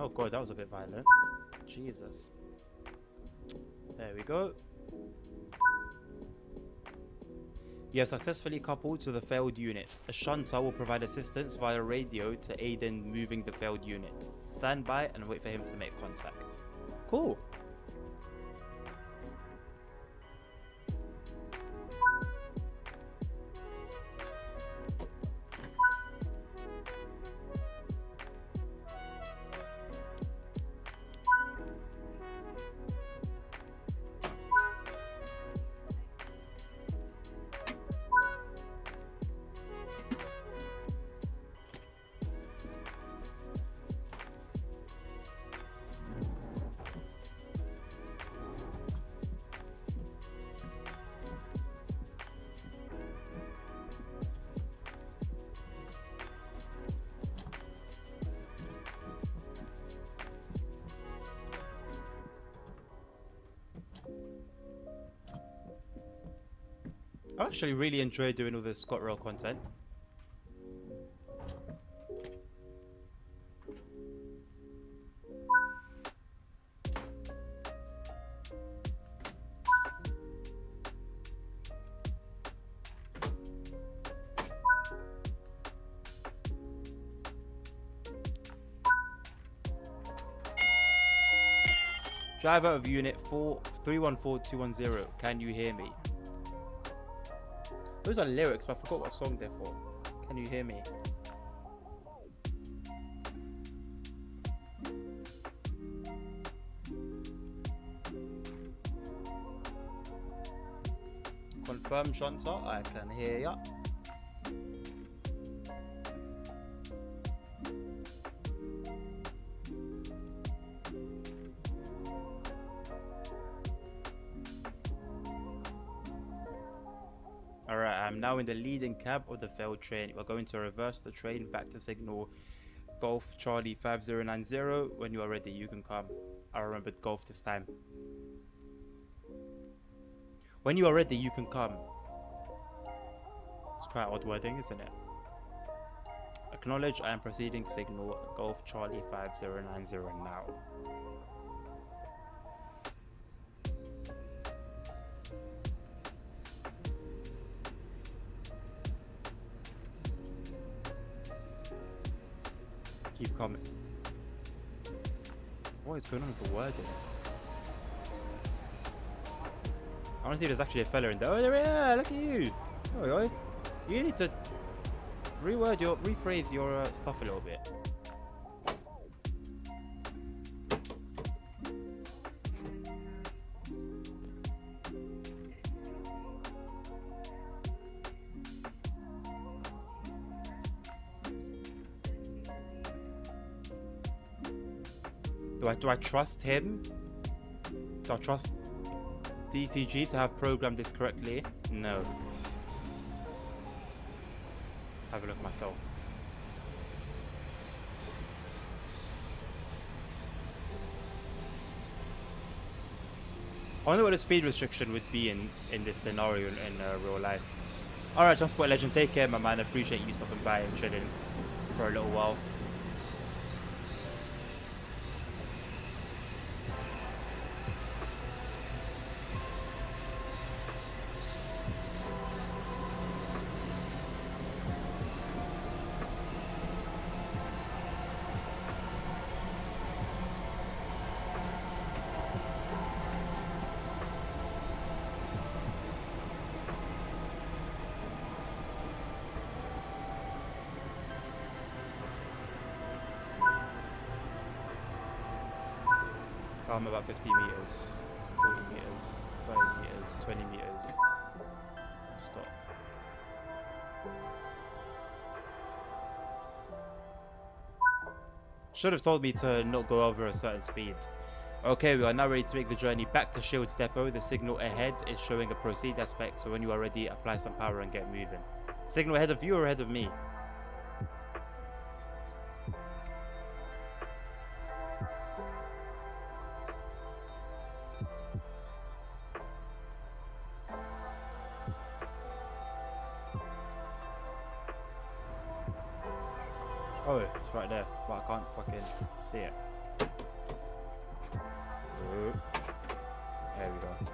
Oh god, that was a bit violent. Jesus. There we go. You have successfully coupled to the failed unit. A shunter will provide assistance via radio to aid in moving the failed unit. Stand by and wait for him to make contact. Cool. I actually really enjoy doing all this ScotRail content. Driver of Unit 314210, can you hear me? Those are lyrics, but I forgot what song they're for. Can you hear me? Confirm, Shanta, I can hear ya. Alright, I'm now in the leading cab of the failed train. We're going to reverse the train back to signal Golf Charlie 5090. When you are ready, you can come. I remembered golf this time. When you are ready, you can come. It's quite odd wording, isn't it? Acknowledge I am proceeding signal Golf Charlie 5090 now. Keep coming. What is going on with the wording? I want to see if there's actually a fella in there. Oh, yeah, look at you. Oh, oi. You need to rephrase your stuff a little bit. Do I trust him? Do I trust? DTG to have programmed this correctly? No. Have a look myself. I wonder what the speed restriction would be in this scenario in real life. Alright, Transport Legend, take care, my man. I appreciate you stopping by and chilling for a little while. I'm about 50 meters, 40 meters, 30 meters, 20 meters. Stop. Should have told me to not go over a certain speed. Okay, we are now ready to make the journey back to Shields Depot. The signal ahead is showing a proceed aspect, so when you are ready, apply some power and get moving. Signal ahead of you or ahead of me? Oh, it's right there, but I can't fucking see it. Oh. There we go.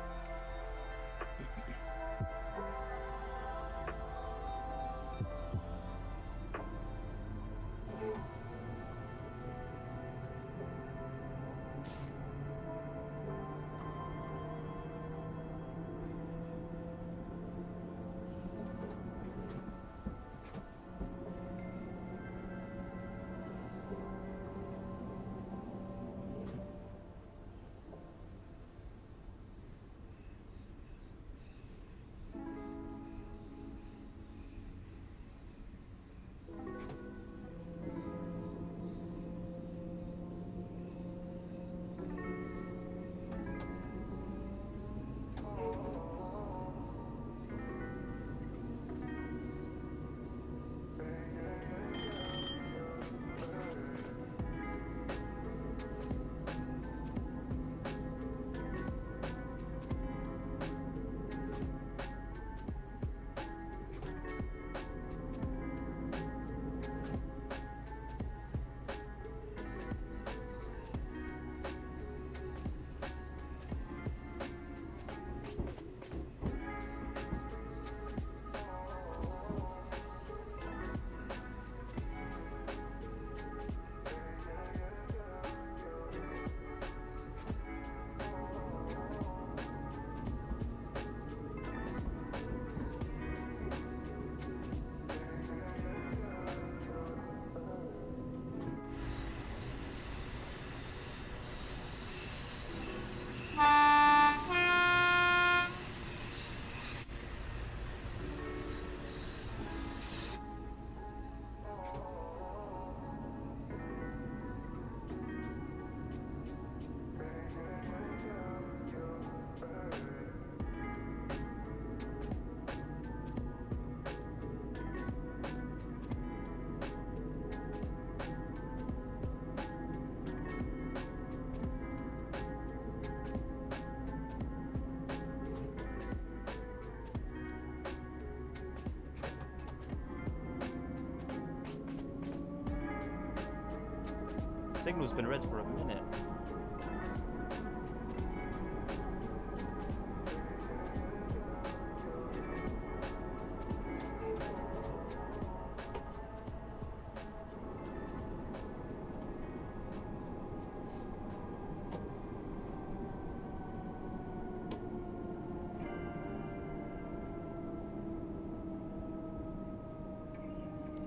Signal's been red for a minute.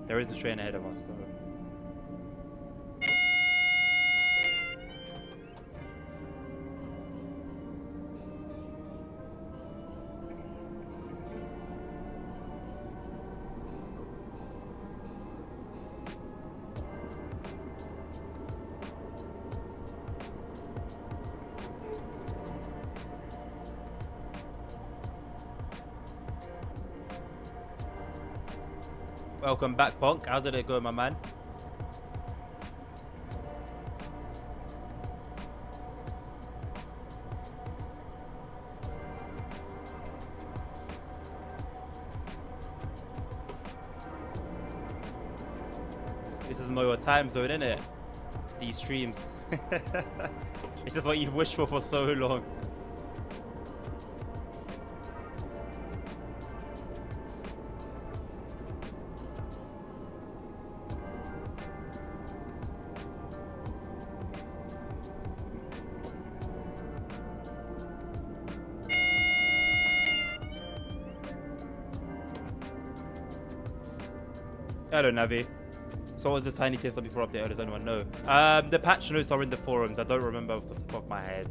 There is a train ahead of us though. Welcome back, Punk. How did it go, my man? This is more your time zone, isn't it? These streams. This is what you've wished for so long. Hello, Navi. So what was the tiny taster before update? Does anyone know? The patch notes are in the forums. I don't remember off the top of my head.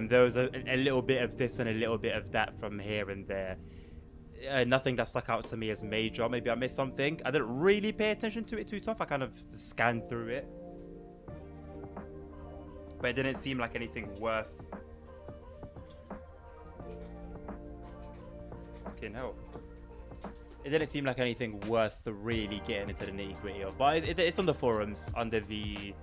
There was a little bit of this and a little bit of that from here and there. Nothing that stuck out to me as major. Maybe I missed something. I didn't really pay attention to it too tough. I kind of scanned through it. But it didn't seem like anything worth... Fucking hell. It didn't seem like anything worth really getting into the nitty-gritty of. But it's on the forums under the...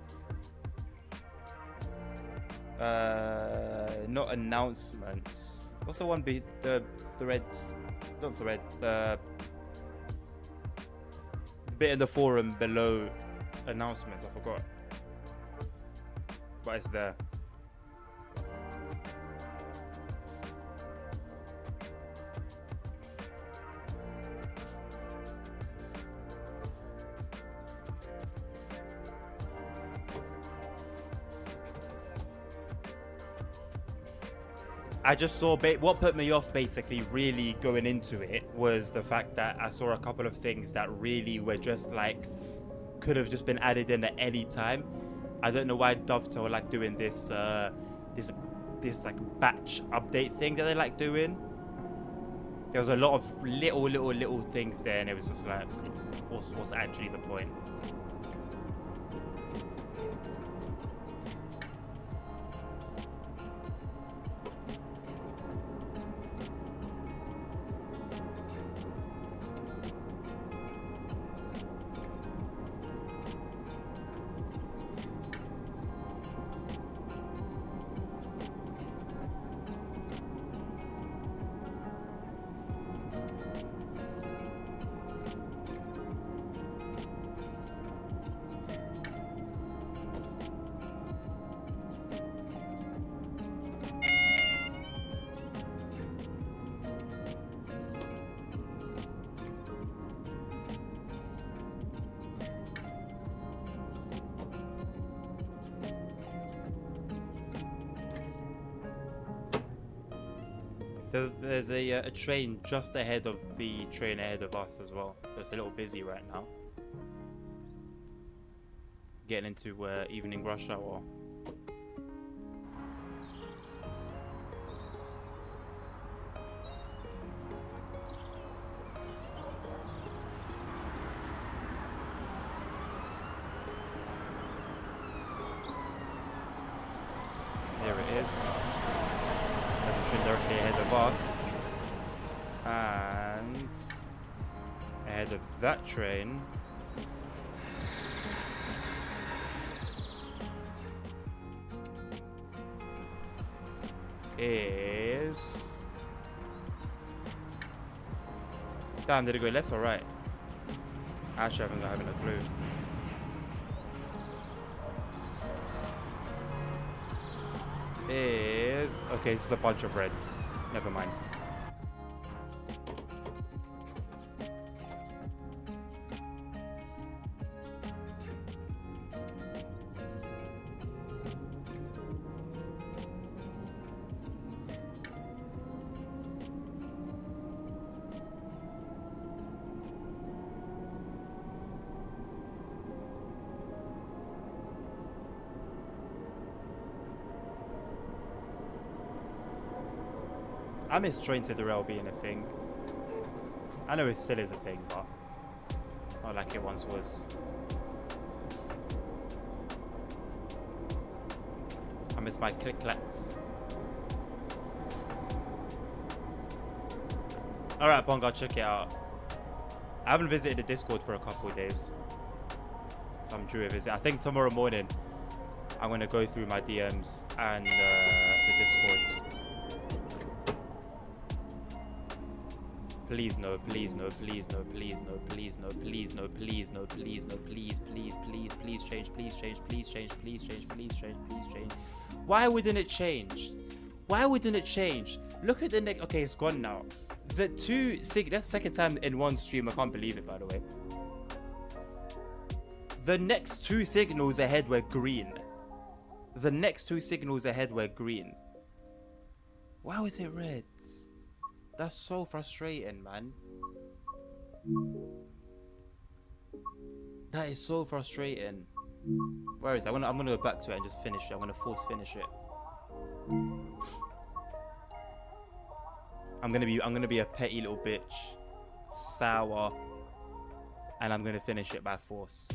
not announcements. What's the one the thread? Not thread. The bit in the forum below announcements. I forgot. But it's there. I just saw what put me off basically really going into it was the fact that I saw a couple of things that really were just like could have just been added in at any time. I don't know why Dovetail like doing this this like batch update thing that they like doing. There was a lot of little things there, and it was just like, what's actually the point? There's a train just ahead of the train ahead of us as well, so it's a little busy right now. Getting into evening rush hour. There it is. There's a train directly ahead of us, and ahead of that train is... Damn, did it go left or right? Actually, I haven't a clue. Is... Okay, it's just a bunch of reds. Never mind. I miss train to the rail being a thing. I know it still is a thing, but not like it once was. I miss my click-clacks. Alright, Pong, I'll check it out. I haven't visited the Discord for a couple of days. So I'm due a visit. I think tomorrow morning I'm gonna go through my DMs and the Discords. Please no, please no, please no, please no, please no, please no, please no, please no, please, please change, please change, please change, please change, please change, please change. Why wouldn't it change? Why wouldn't it change? Look at the next. Okay, it's gone now. The two that's the second time in one stream. I can't believe it, by the way. The next two signals ahead were green. The next two signals ahead were green. Why was it red? That's so frustrating, man. That is so frustrating. Where is it? I'm gonna go back to it and just finish it. I'm gonna force finish it. I'm gonna be a petty little bitch, sour, and I'm gonna finish it by force.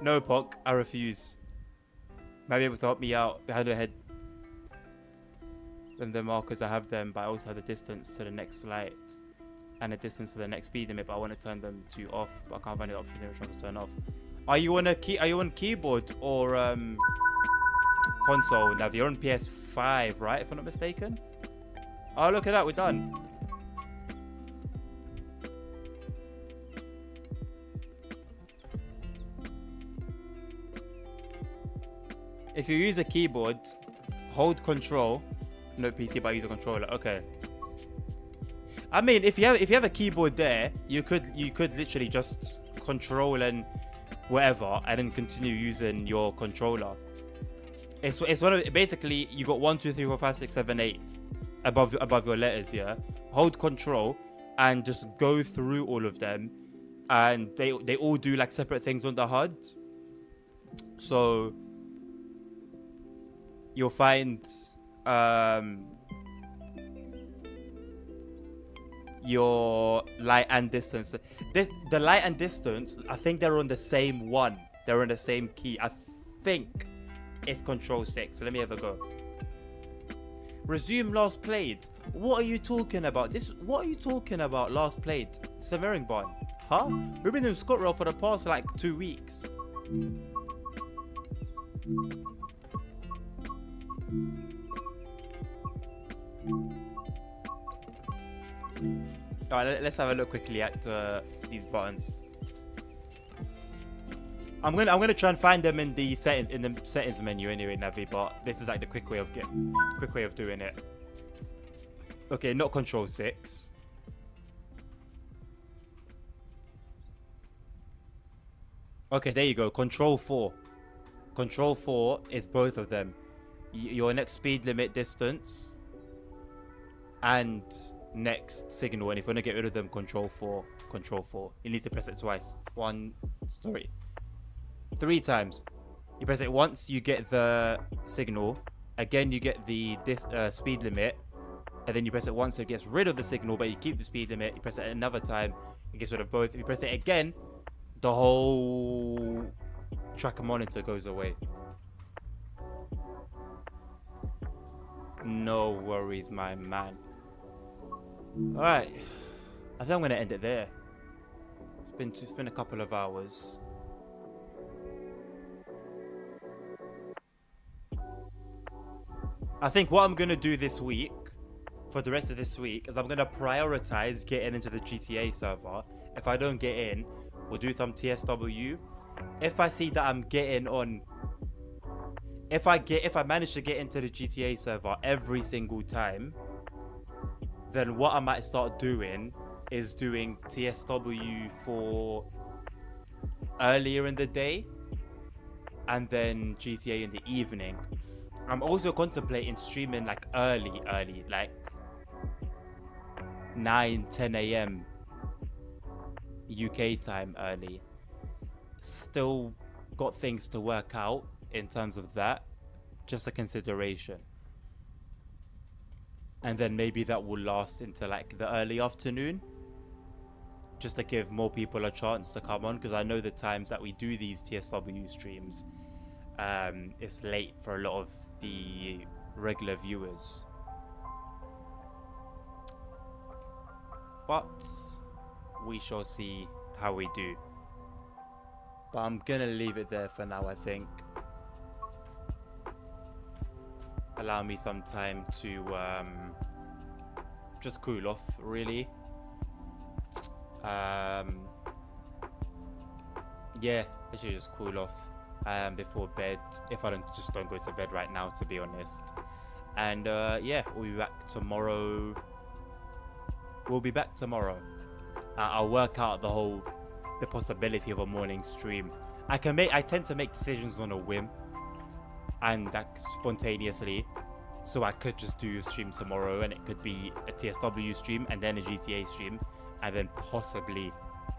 No, Pock, I refuse. Might be able to help me out behind the head. Than the markers, I have them, but I also have the distance to the next light and the distance to the next speed limit. But I want to turn them to off, but I can't find the option which one to turn off. Are you on keyboard or console? Now you're on PS5, right? If I'm not mistaken. Oh, look at that, we're done. If you use a keyboard, hold control. No PC, but I use a controller. Okay. I mean, if you have a keyboard there, you could literally just control and whatever, and then continue using your controller. It's one of basically you got 1, 2, 3, 4, 5, 6, 7, 8 above your letters. Yeah. Hold control and just go through all of them, and they all do like separate things on the HUD. So you'll find your light and distance. The light and distance, I think they're on the same one. They're on the same key. I think it's Control 6. So let me have a go. Resume last played. What are you talking about? What are you talking about? Last played. Severing Barn. Huh? We've been doing ScotRail for the past like 2 weeks. Alright, let's have a look quickly at these buttons. I'm gonna try and find them in the settings menu anyway, Navi. But this is like the quick way of doing it. Okay, not Control 6. Okay, there you go. Control 4. Control 4 is both of them. Your next speed limit distance and next signal. And if you want to get rid of them, Control 4. Control 4. You need to press it twice. 3 times. You press it once, you get the signal. Again, you get the speed limit. And then you press it once, it gets rid of the signal, but you keep the speed limit. You press it another time, it gets rid of both. If you press it again, the whole tracker monitor goes away. No worries, my man. Alright. I think I'm going to end it there. It's been a couple of hours. I think what I'm going to do this week, for the rest of this week, is I'm going to prioritize getting into the GTA server. If I don't get in, we'll do some TSW. If I see that I'm getting on... If I manage to get into the GTA server every single time, then what I might start doing is doing TSW for earlier in the day and then GTA in the evening. I'm also contemplating streaming like early, like 9-10 a.m. UK time early. Still got things to work out in terms of that, just a consideration. And then maybe that will last into like the early afternoon, just to give more people a chance to come on, because I know the times that we do these TSW streams, it's late for a lot of the regular viewers. But we shall see how we do. But I'm gonna leave it there for now, I think. Allow me some time to just cool off, really. Yeah, literally just cool off before bed, if I don't go to bed right now, to be honest. And yeah, we'll be back tomorrow. I'll work out the possibility of a morning stream. I tend to make decisions on a whim and like spontaneously, so I could just do a stream tomorrow, and it could be a TSW stream and then a GTA stream, and then possibly,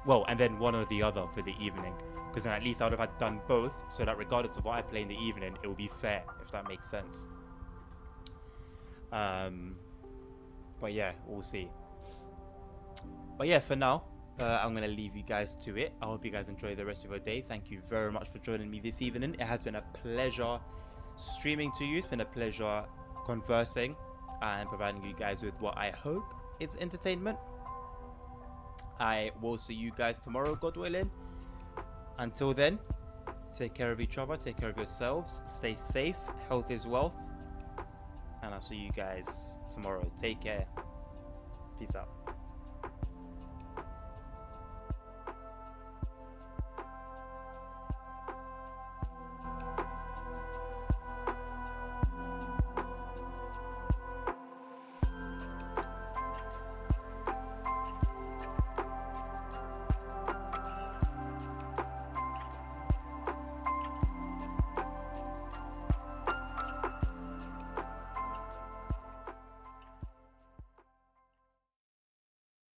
and then one or the other for the evening, because then at least I would have done both, so that regardless of what I play in the evening, it will be fair, if that makes sense. But yeah, we'll see. But yeah, for now, I'm going to leave you guys to it. I hope you guys enjoy the rest of your day. Thank you very much for joining me this evening. It has been a pleasure streaming to you. It's been a pleasure conversing and providing you guys with what I hope is entertainment. I will see you guys tomorrow, God willing. Until then, take care of each other, take care of yourselves, stay safe, health is wealth, and I'll see you guys tomorrow. Take care. Peace out.